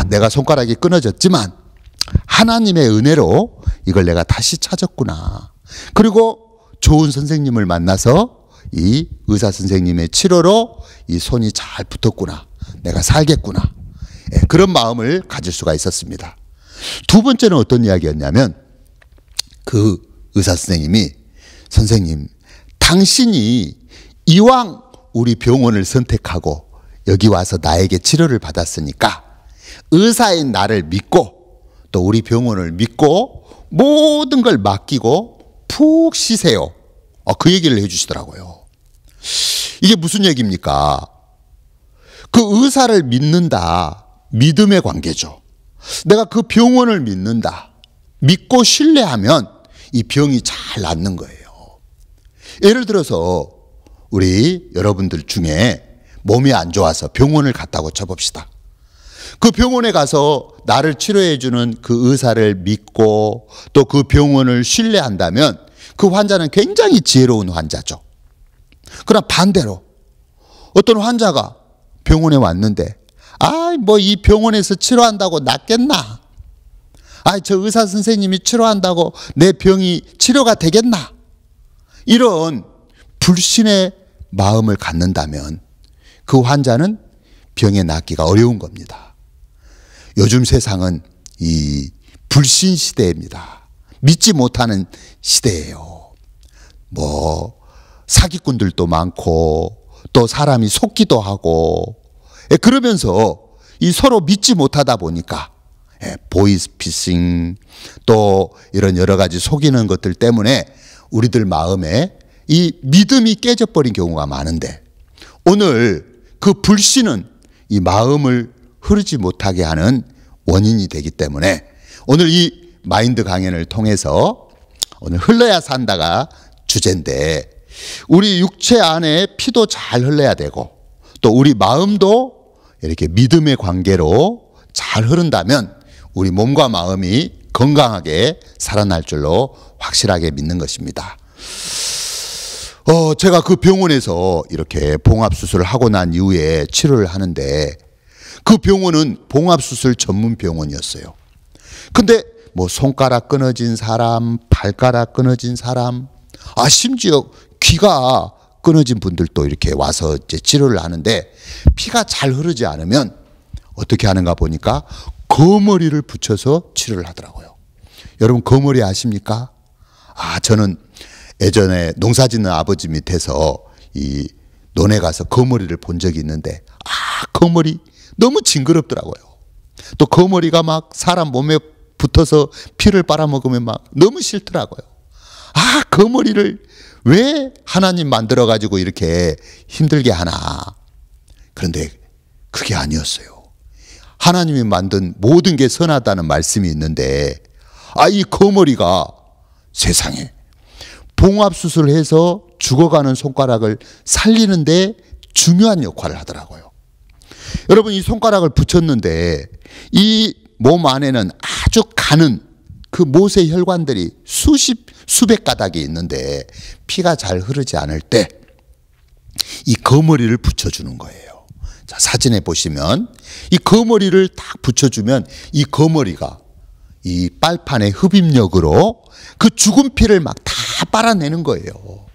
[SPEAKER 9] 내가 손가락이 끊어졌지만 하나님의 은혜로 이걸 내가 다시 찾았구나. 그리고 좋은 선생님을 만나서 이 의사 선생님의 치료로 이 손이 잘 붙었구나. 내가 살겠구나. 그런 마음을 가질 수가 있었습니다. 두 번째는 어떤 이야기였냐면 그 의사 선생님이 선생님, 당신이 이왕 우리 병원을 선택하고 여기 와서 나에게 치료를 받았으니까 의사인 나를 믿고 또 우리 병원을 믿고 모든 걸 맡기고 푹 쉬세요. 그 얘기를 해주시더라고요. 이게 무슨 얘기입니까? 그 의사를 믿는다. 믿음의 관계죠. 내가 그 병원을 믿는다. 믿고 신뢰하면 이 병이 잘 낫는 거예요. 예를 들어서 우리 여러분들 중에 몸이 안 좋아서 병원을 갔다고 쳐봅시다. 그 병원에 가서 나를 치료해주는 그 의사를 믿고 또 그 병원을 신뢰한다면 그 환자는 굉장히 지혜로운 환자죠. 그러나 반대로 어떤 환자가 병원에 왔는데 뭐 이 병원에서 치료한다고 낫겠나? 저 의사 선생님이 치료한다고 내 병이 치료가 되겠나? 이런 불신의 마음을 갖는다면 그 환자는 병에 낫기가 어려운 겁니다. 요즘 세상은 이 불신 시대입니다. 믿지 못하는 시대예요. 사기꾼들도 많고 또 사람이 속기도 하고 그러면서 이 서로 믿지 못하다 보니까 보이스피싱 또 이런 여러 가지 속이는 것들 때문에 우리들 마음에 이 믿음이 깨져버린 경우가 많은데 오늘 그 불신은 이 마음을 흐르지 못하게 하는 원인이 되기 때문에 오늘 이 마인드 강연을 통해서 오늘 흘러야 산다가 주제인데 우리 육체 안에 피도 잘 흘러야 되고 또 우리 마음도 이렇게 믿음의 관계로 잘 흐른다면 우리 몸과 마음이 건강하게 살아날 줄로 확실하게 믿는 것입니다. 제가 그 병원에서 이렇게 봉합수술을 하고 난 이후에 치료를 하는데 그 병원은 봉합수술 전문 병원이었어요. 근데 손가락 끊어진 사람, 발가락 끊어진 사람, 심지어 귀가 끊어진 분들도 이렇게 와서 이제 치료를 하는데 피가 잘 흐르지 않으면 어떻게 하는가 보니까 거머리를 붙여서 치료를 하더라고요. 여러분 거머리 아십니까? 저는 예전에 농사 짓는 아버지 밑에서 이 논에 가서 거머리를 본 적이 있는데 거머리 너무 징그럽더라고요. 또 거머리가 막 사람 몸에 붙어서 피를 빨아먹으면 막 너무 싫더라고요. 거머리를 왜 하나님 만들어 가지고 이렇게 힘들게 하나? 그런데 그게 아니었어요. 하나님이 만든 모든 게 선하다는 말씀이 있는데 이 거머리가 세상에 봉합수술을 해서 죽어가는 손가락을 살리는데 중요한 역할을 하더라고요. 여러분 이 손가락을 붙였는데 이 몸 안에는 아주 가는 그 못의 혈관들이 수백 가닥이 있는데 피가 잘 흐르지 않을 때 이 거머리를 붙여주는 거예요. 자, 사진에 보시면 이 거머리를 딱 붙여주면 이 거머리가 이 빨판의 흡입력으로 그 죽은 피를 막 다 빨아내는 거예요.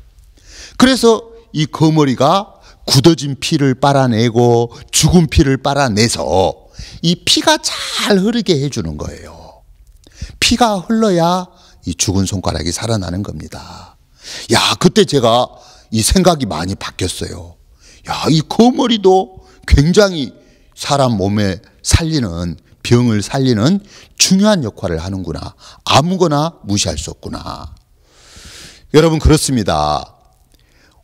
[SPEAKER 9] 그래서 이 거머리가 굳어진 피를 빨아내고 죽은 피를 빨아내서 이 피가 잘 흐르게 해주는 거예요. 피가 흘러야 이 죽은 손가락이 살아나는 겁니다. 야, 그때 제가 이 생각이 많이 바뀌었어요. 야, 이 거머리도 굉장히 사람 몸에 살리는, 병을 살리는 중요한 역할을 하는구나. 아무거나 무시할 수 없구나. 여러분, 그렇습니다.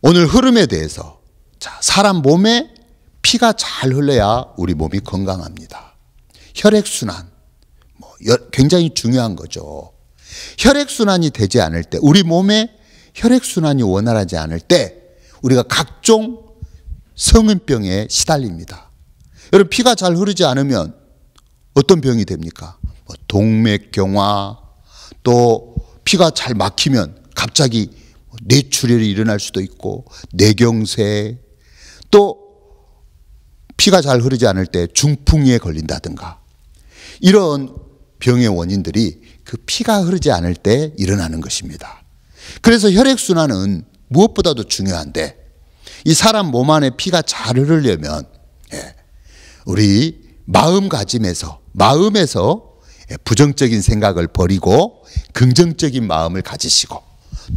[SPEAKER 9] 오늘 흐름에 대해서, 자, 사람 몸에 피가 잘 흘러야 우리 몸이 건강합니다. 혈액순환, 굉장히 중요한 거죠. 혈액순환이 되지 않을 때, 우리 몸에 혈액순환이 원활하지 않을 때 우리가 각종 성인병에 시달립니다. 여러분, 피가 잘 흐르지 않으면 어떤 병이 됩니까? 동맥경화, 또 피가 잘 막히면 갑자기 뇌출혈이 일어날 수도 있고, 뇌경색, 또 피가 잘 흐르지 않을 때 중풍에 걸린다든가, 이런 병의 원인들이 그 피가 흐르지 않을 때 일어나는 것입니다. 그래서 혈액순환은 무엇보다도 중요한데, 이 사람 몸 안에 피가 잘 흐르려면 우리 마음에서 부정적인 생각을 버리고 긍정적인 마음을 가지시고,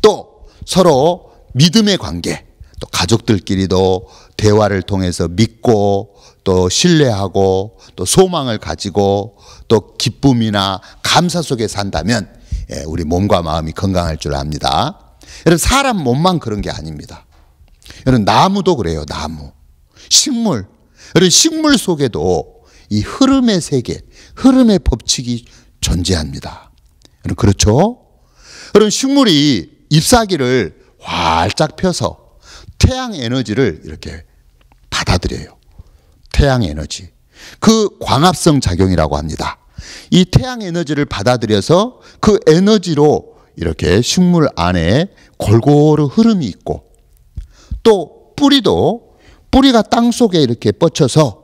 [SPEAKER 9] 또 서로 믿음의 관계, 또 가족들끼리도 대화를 통해서 믿고 또 신뢰하고 또 소망을 가지고 또 기쁨이나 감사 속에 산다면 우리 몸과 마음이 건강할 줄 압니다. 여러분, 사람 몸만 그런 게 아닙니다. 여러분, 나무도 그래요. 나무, 식물. 여러분, 식물 속에도 이 흐름의 세계, 흐름의 법칙이 존재합니다. 여러분, 그렇죠? 여러분, 식물이 잎사귀를 활짝 펴서 태양 에너지를 이렇게 받아들여요. 태양 에너지. 그 광합성 작용이라고 합니다. 이 태양 에너지를 받아들여서 그 에너지로 이렇게 식물 안에 골고루 흐름이 있고, 또 뿌리가 땅 속에 이렇게 뻗쳐서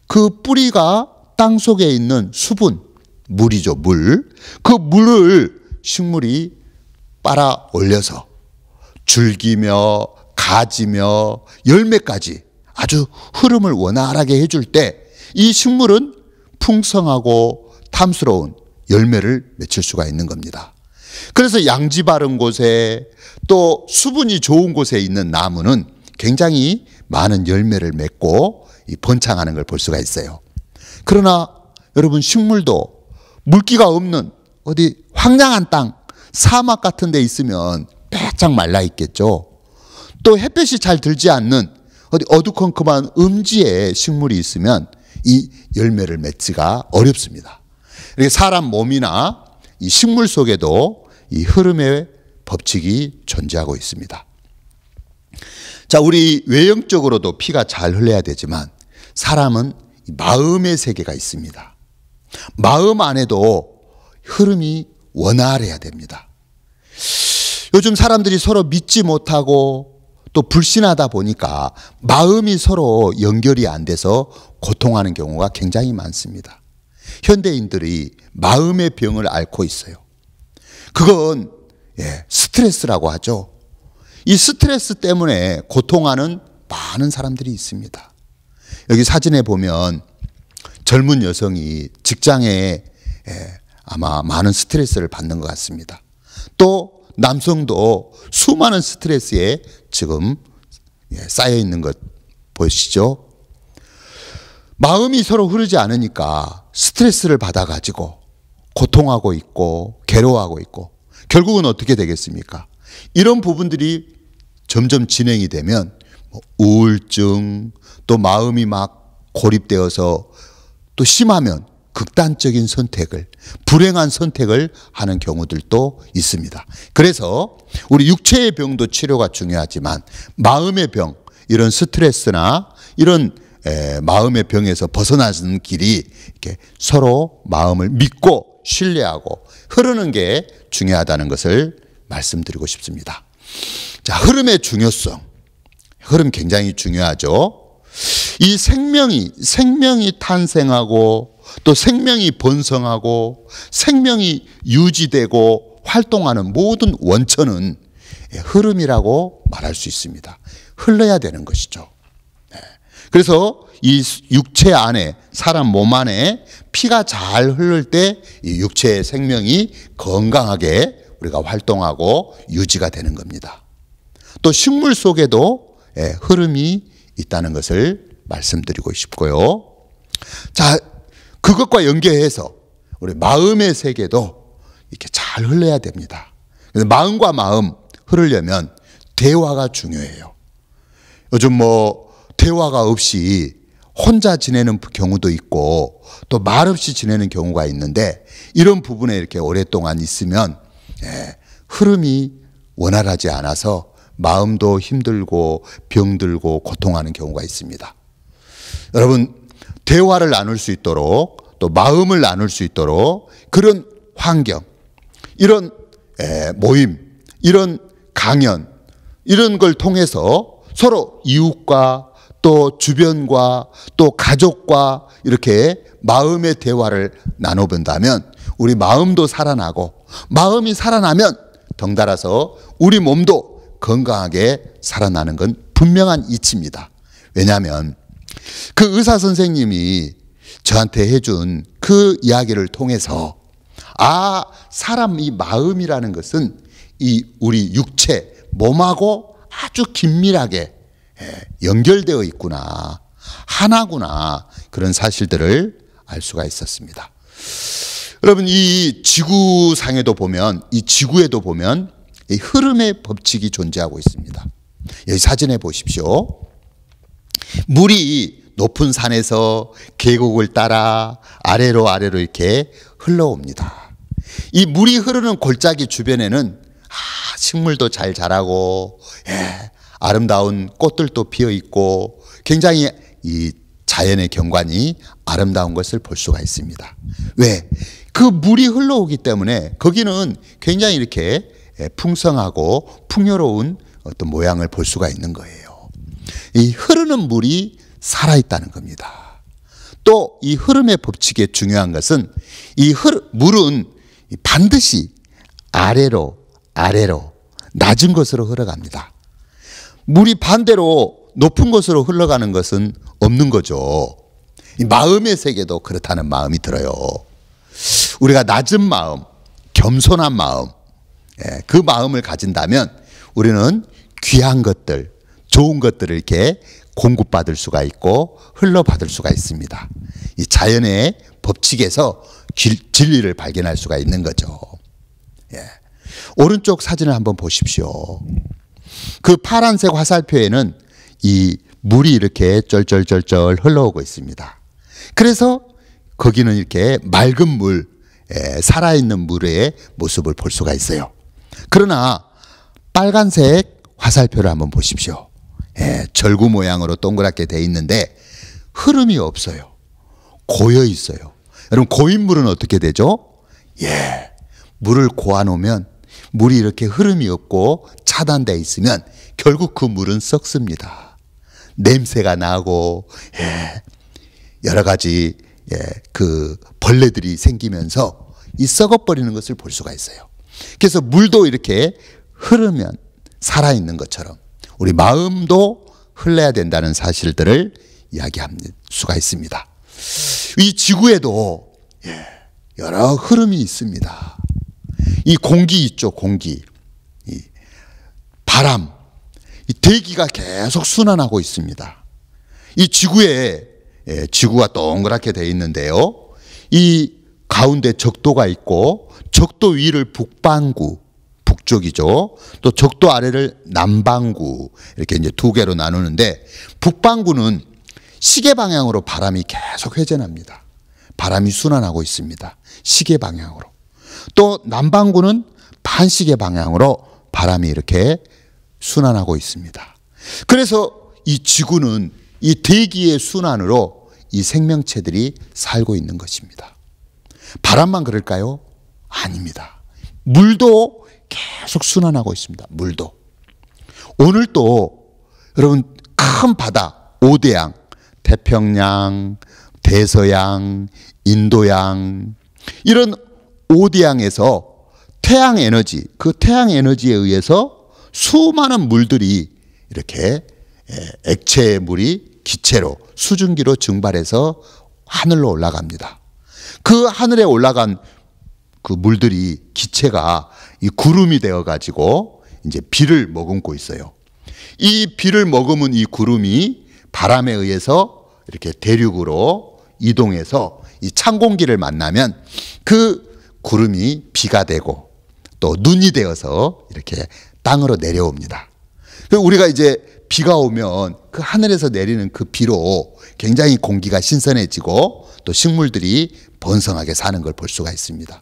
[SPEAKER 9] 그 뿌리가 땅 속에 있는 수분, 물이죠, 물. 그 물을 식물이 빨아 올려서 줄기며 가지며 열매까지 아주 흐름을 원활하게 해줄 때 이 식물은 풍성하고 탐스러운 열매를 맺힐 수가 있는 겁니다. 그래서 양지 바른 곳에 또 수분이 좋은 곳에 있는 나무는 굉장히 많은 열매를 맺고 번창하는 걸 볼 수가 있어요. 그러나 여러분, 식물도 물기가 없는 어디 황량한 땅, 사막 같은 데 있으면 빼짝 말라 있겠죠. 또 햇볕이 잘 들지 않는 어디 어두컴컴한 음지에 식물이 있으면 이 열매를 맺기가 어렵습니다. 이렇게 사람 몸이나 이 식물 속에도 이 흐름의 법칙이 존재하고 있습니다. 자, 우리 외형적으로도 피가 잘 흘러야 되지만 사람은 마음의 세계가 있습니다. 마음 안에도 흐름이 원활해야 됩니다. 요즘 사람들이 서로 믿지 못하고 또 불신하다 보니까 마음이 서로 연결이 안 돼서 고통하는 경우가 굉장히 많습니다. 현대인들이 마음의 병을 앓고 있어요. 그건 스트레스라고 하죠. 이 스트레스 때문에 고통하는 많은 사람들이 있습니다. 여기 사진에 보면 젊은 여성이 직장에 아마 많은 스트레스를 받는 것 같습니다. 또 남성도 수많은 스트레스에 지금 쌓여 있는 것 보시죠? 마음이 서로 흐르지 않으니까 스트레스를 받아가지고 고통하고 있고 괴로워하고 있고, 결국은 어떻게 되겠습니까? 이런 부분들이 점점 진행이 되면 우울증, 또 마음이 막 고립되어서 또 심하면 극단적인 선택을, 불행한 선택을 하는 경우들도 있습니다. 그래서 우리 육체의 병도 치료가 중요하지만 마음의 병, 이런 스트레스나 이런 마음의 병에서 벗어나는 길이 이렇게 서로 마음을 믿고 신뢰하고 흐르는 게 중요하다는 것을 말씀드리고 싶습니다. 자, 흐름의 중요성. 흐름 굉장히 중요하죠. 이 생명이 탄생하고 또 생명이 번성하고 생명이 유지되고 활동하는 모든 원천은 흐름이라고 말할 수 있습니다. 흘러야 되는 것이죠. 그래서 이 육체 안에, 사람 몸 안에 피가 잘 흐를 때 이 육체의 생명이 건강하게 우리가 활동하고 유지가 되는 겁니다. 또 식물 속에도 흐름이 있다는 것을 말씀드리고 싶고요. 자, 그것과 연계해서 우리 마음의 세계도 이렇게 잘 흘러야 됩니다. 그래서 마음과 마음 흐르려면 대화가 중요해요. 요즘 뭐 대화가 없이 혼자 지내는 경우도 있고 또 말없이 지내는 경우가 있는데, 이런 부분에 이렇게 오랫동안 있으면 흐름이 원활하지 않아서 마음도 힘들고 병들고 고통하는 경우가 있습니다. 여러분, 대화를 나눌 수 있도록 또 마음을 나눌 수 있도록 그런 환경, 이런 모임, 이런 강연, 이런 걸 통해서 서로 이웃과 또 주변과 또 가족과 이렇게 마음의 대화를 나눠본다면 우리 마음도 살아나고, 마음이 살아나면 덩달아서 우리 몸도 건강하게 살아나는 건 분명한 이치입니다. 왜냐하면 그 의사 선생님이 저한테 해준 그 이야기를 통해서, 아, 사람 이 마음이라는 것은 이 우리 육체, 몸하고 아주 긴밀하게 연결되어 있구나, 하나구나, 그런 사실들을 알 수가 있었습니다. 여러분, 이 지구상에도 보면, 이 지구에도 보면 이 흐름의 법칙이 존재하고 있습니다. 여기 사진에 보십시오. 물이 높은 산에서 계곡을 따라 아래로 이렇게 흘러옵니다. 이 물이 흐르는 골짜기 주변에는 식물도 잘 자라고 아름다운 꽃들도 피어 있고 굉장히 이 자연의 경관이 아름다운 것을 볼 수가 있습니다. 왜? 그 물이 흘러오기 때문에 거기는 굉장히 이렇게 풍성하고 풍요로운 어떤 모양을 볼 수가 있는 거예요. 이 흐르는 물이 살아있다는 겁니다. 또 이 흐름의 법칙의 중요한 것은 이 물은 반드시 아래로 낮은 곳으로 흘러갑니다. 물이 반대로 높은 곳으로 흘러가는 것은 없는 거죠. 이 마음의 세계도 그렇다는 마음이 들어요. 우리가 낮은 마음, 겸손한 마음, 그 마음을 가진다면 우리는 귀한 것들, 좋은 것들을 이렇게 공급받을 수가 있고 흘러받을 수가 있습니다. 이 자연의 법칙에서 진리를 발견할 수가 있는 거죠. 오른쪽 사진을 한번 보십시오. 그 파란색 화살표에는 이 물이 이렇게 쩔쩔쩔쩔 흘러오고 있습니다. 그래서 거기는 이렇게 맑은 물, 살아있는 물의 모습을 볼 수가 있어요. 그러나 빨간색 화살표를 한번 보십시오. 절구 모양으로 동그랗게 돼 있는데 흐름이 없어요. 고여 있어요. 여러분, 고인 물은 어떻게 되죠? 물을 고아놓으면 물이 이렇게 흐름이 없고 차단되어 있으면 결국 그 물은 썩습니다. 냄새가 나고 여러 가지 그 벌레들이 생기면서 이 썩어버리는 것을 볼 수가 있어요. 그래서 물도 이렇게 흐르면 살아있는 것처럼 우리 마음도 흘러야 된다는 사실들을 이야기할 수가 있습니다. 이 지구에도 여러 흐름이 있습니다. 이 공기 있죠, 공기. 이 바람, 이 대기가 계속 순환하고 있습니다. 이 지구에, 지구가 동그랗게 되어 있는데요. 이 가운데 적도가 있고 적도 위를 북반구, 북쪽이죠. 또 적도 아래를 남반구, 이렇게 이제 두 개로 나누는데 북반구는 시계 방향으로 바람이 계속 회전합니다. 바람이 순환하고 있습니다. 시계 방향으로. 또 남반구는 반시계 방향으로 바람이 이렇게 순환하고 있습니다. 그래서 이 지구는 이 대기의 순환으로 이 생명체들이 살고 있는 것입니다. 바람만 그럴까요? 아닙니다. 물도 계속 순환하고 있습니다. 물도. 오늘 또 여러분, 큰 바다 5대양, 태평양, 대서양, 인도양, 이런 5대양에서 태양 에너지, 그 태양 에너지에 의해서 수많은 물들이 이렇게 액체 물이 기체로 수증기로 증발해서 하늘로 올라갑니다. 그 하늘에 올라간 그 물들이 기체가 이 구름이 되어 가지고 이제 비를 머금고 있어요. 이 비를 머금은 이 구름이 바람에 의해서 이렇게 대륙으로 이동해서 이 찬 공기를 만나면 그 구름이 비가 되고 또 눈이 되어서 이렇게 땅으로 내려옵니다. 우리가 이제 비가 오면 그 하늘에서 내리는 그 비로 굉장히 공기가 신선해지고 또 식물들이 번성하게 사는 걸 볼 수가 있습니다.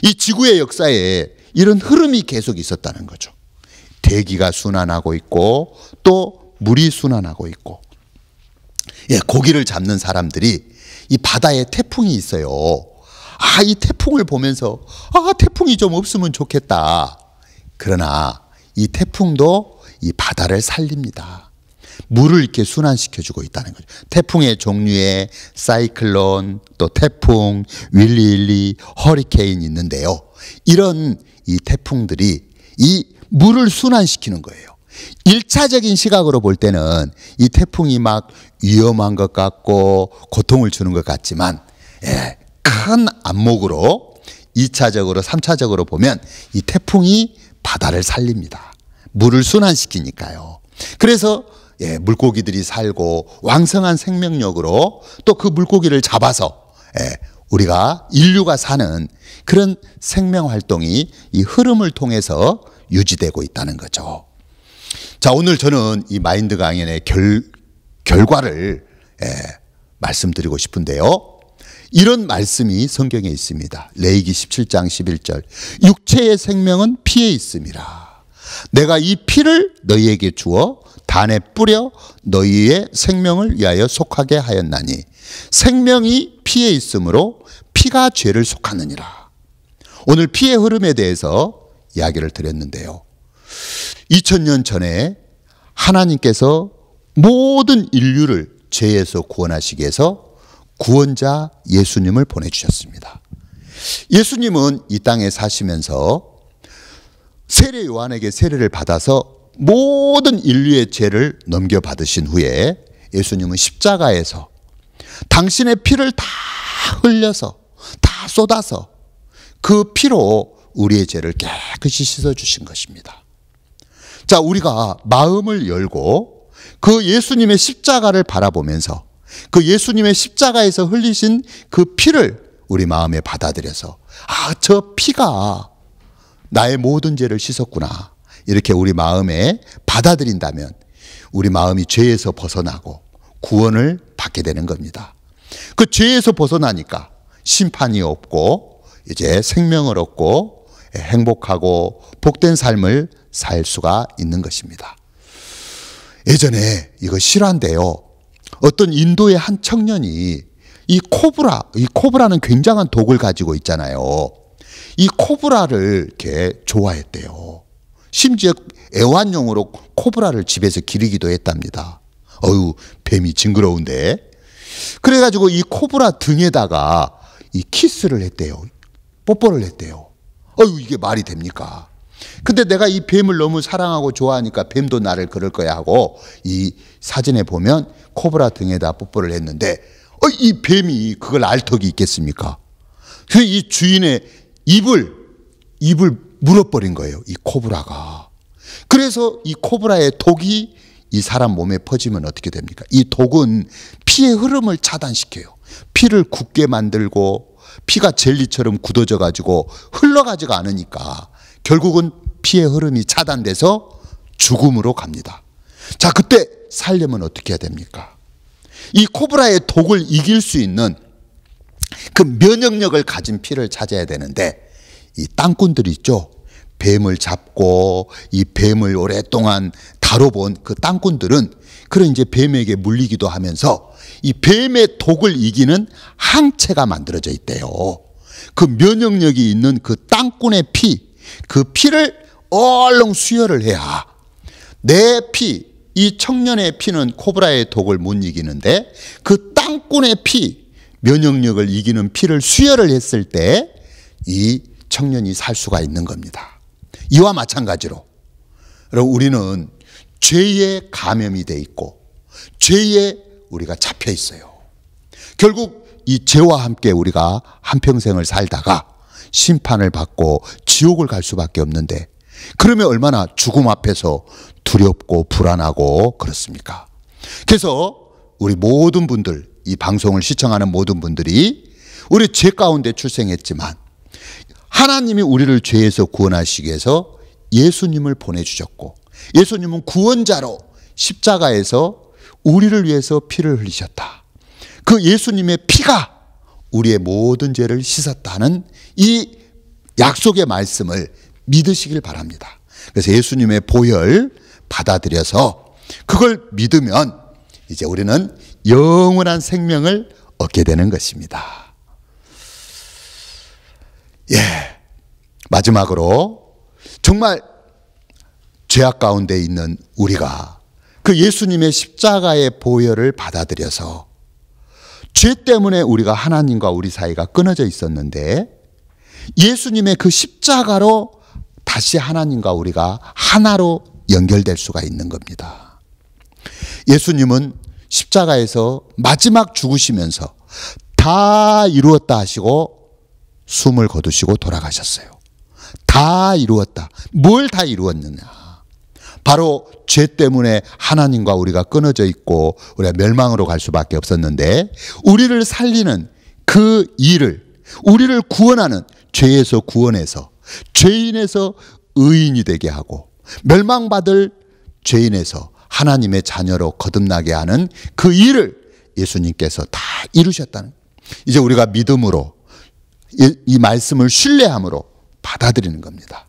[SPEAKER 9] 이 지구의 역사에 이런 흐름이 계속 있었다는 거죠. 대기가 순환하고 있고 또 물이 순환하고 있고, 고기를 잡는 사람들이 이 바다에 태풍이 있어요. 이 태풍을 보면서 태풍이 좀 없으면 좋겠다. 그러나 이 태풍도 이 바다를 살립니다. 물을 이렇게 순환시켜주고 있다는 거죠. 태풍의 종류에 사이클론, 또 태풍, 윌리, 허리케인이 있는데요. 이런 이 태풍들이 이 물을 순환시키는 거예요. 1차적인 시각으로 볼 때는 이 태풍이 막 위험한 것 같고 고통을 주는 것 같지만, 큰 안목으로 2차적으로 3차적으로 보면 이 태풍이 바다를 살립니다. 물을 순환시키니까요. 그래서 물고기들이 살고 왕성한 생명력으로 또 그 물고기를 잡아서 우리가 인류가 사는 그런 생명 활동이 이 흐름을 통해서 유지되고 있다는 거죠. 자, 오늘 저는 이 마인드 강연의 결과를 말씀드리고 싶은데요. 이런 말씀이 성경에 있습니다. 레위기 17장 11절. 육체의 생명은 피에 있음이라. 내가 이 피를 너희에게 주어 단에 뿌려 너희의 생명을 위하여 속하게 하였나니 생명이 피에 있으므로 피가 죄를 속하느니라. 오늘 피의 흐름에 대해서 이야기를 드렸는데요. 2000년 전에 하나님께서 모든 인류를 죄에서 구원하시기 위해서 구원자 예수님을 보내주셨습니다. 예수님은 이 땅에 사시면서 세례 요한에게 세례를 받아서 모든 인류의 죄를 넘겨받으신 후에 예수님은 십자가에서 당신의 피를 다 흘려서 다 쏟아서 그 피로 우리의 죄를 깨끗이 씻어주신 것입니다. 자, 우리가 마음을 열고 그 예수님의 십자가를 바라보면서 그 예수님의 십자가에서 흘리신 그 피를 우리 마음에 받아들여서 저 피가 나의 모든 죄를 씻었구나, 이렇게 우리 마음에 받아들인다면 우리 마음이 죄에서 벗어나고 구원을 받게 되는 겁니다. 그 죄에서 벗어나니까 심판이 없고 이제 생명을 얻고 행복하고 복된 삶을 살 수가 있는 것입니다. 예전에 이거 실화인데요. 어떤 인도의 한 청년이 이 코브라는 굉장한 독을 가지고 있잖아요. 이 코브라를 이렇게 좋아했대요. 심지어 애완용으로 코브라를 집에서 기르기도 했답니다. 뱀이 징그러운데. 그래가지고 이 코브라 등에다가 이 키스를 했대요. 뽀뽀를 했대요. 이게 말이 됩니까? 근데 내가 이 뱀을 너무 사랑하고 좋아하니까 뱀도 나를 그럴 거야 하고 이 사진에 보면 코브라 등에다 뽀뽀를 했는데 이 뱀이 그걸 알 턱이 있겠습니까? 그 이 주인의 입을 물어버린 거예요, 이 코브라가. 그래서 이 코브라의 독이 이 사람 몸에 퍼지면 어떻게 됩니까? 이 독은 피의 흐름을 차단시켜요. 피를 굳게 만들고 피가 젤리처럼 굳어져 가지고 흘러가지가 않으니까 결국은 피의 흐름이 차단돼서 죽음으로 갑니다. 자, 그때 살려면 어떻게 해야 됩니까? 이 코브라의 독을 이길 수 있는 그 면역력을 가진 피를 찾아야 되는데, 이 땅꾼들이 있죠. 뱀을 잡고 이 뱀을 오랫동안 다뤄본 그 땅꾼들은 그런 이제 뱀에게 물리기도 하면서 이 뱀의 독을 이기는 항체가 만들어져 있대요. 그 면역력이 있는 그 땅꾼의 피, 그 피를 얼른 수혈을 해야 내 피, 이 청년의 피는 코브라의 독을 못 이기는데 그 땅꾼의 피, 면역력을 이기는 피를 수혈을 했을 때 이 청년이 살 수가 있는 겁니다. 이와 마찬가지로 여러분, 우리는 죄에 감염이 돼 있고 죄에 우리가 잡혀 있어요. 결국 이 죄와 함께 우리가 한평생을 살다가 심판을 받고 지옥을 갈 수밖에 없는데, 그러면 얼마나 죽음 앞에서 두렵고 불안하고 그렇습니까? 그래서 우리 모든 분들, 이 방송을 시청하는 모든 분들이 우리 죄 가운데 출생했지만 하나님이 우리를 죄에서 구원하시기 위해서 예수님을 보내주셨고, 예수님은 구원자로 십자가에서 우리를 위해서 피를 흘리셨다. 그 예수님의 피가 우리의 모든 죄를 씻었다는 이 약속의 말씀을 믿으시길 바랍니다. 그래서 예수님의 보혈 받아들여서 그걸 믿으면 이제 우리는 영원한 생명을 얻게 되는 것입니다. 예, 마지막으로 정말 죄악 가운데 있는 우리가 그 예수님의 십자가의 보혈을 받아들여서, 죄 때문에 우리가 하나님과 우리 사이가 끊어져 있었는데 예수님의 그 십자가로 다시 하나님과 우리가 하나로 연결될 수가 있는 겁니다. 예수님은 십자가에서 마지막 죽으시면서 다 이루었다 하시고 숨을 거두시고 돌아가셨어요. 다 이루었다. 뭘 다 이루었느냐? 바로 죄 때문에 하나님과 우리가 끊어져 있고 우리가 멸망으로 갈 수밖에 없었는데, 우리를 살리는 그 일을, 우리를 구원하는, 죄에서 구원해서 죄인에서 의인이 되게 하고 멸망받을 죄인에서 하나님의 자녀로 거듭나게 하는 그 일을 예수님께서 다 이루셨다는, 이제 우리가 믿음으로 이 말씀을 신뢰함으로 받아들이는 겁니다.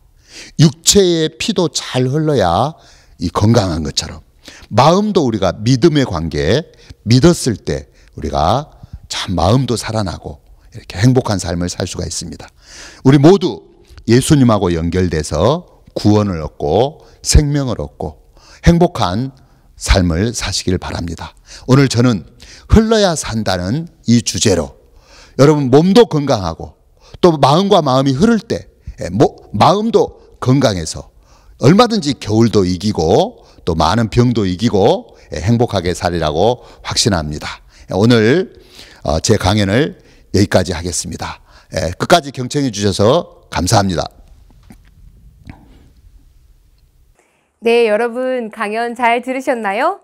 [SPEAKER 9] 육체의 피도 잘 흘러야 이 건강한 것처럼 마음도 우리가 믿음의 관계에 믿었을 때 우리가 참 마음도 살아나고 이렇게 행복한 삶을 살 수가 있습니다. 우리 모두 예수님하고 연결돼서 구원을 얻고 생명을 얻고 행복한 삶을 사시길 바랍니다. 오늘 저는 흘러야 산다는 이 주제로 여러분 몸도 건강하고 또 마음과 마음이 흐를 때 마음도 건강해서 얼마든지 겨울도 이기고 또 많은 병도 이기고 행복하게 살리라고 확신합니다. 오늘 제 강연을 여기까지 하겠습니다. 끝까지 경청해 주셔서 감사합니다.
[SPEAKER 1] 네, 여러분 강연 잘 들으셨나요?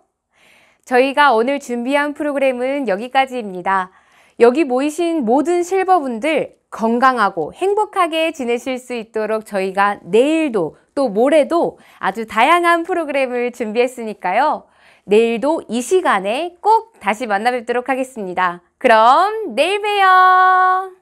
[SPEAKER 1] 저희가 오늘 준비한 프로그램은 여기까지입니다. 여기 모이신 모든 실버분들 건강하고 행복하게 지내실 수 있도록 저희가 내일도 또 모레도 아주 다양한 프로그램을 준비했으니까요. 내일도 이 시간에 꼭 다시 만나 뵙도록 하겠습니다. 그럼 내일 봬요.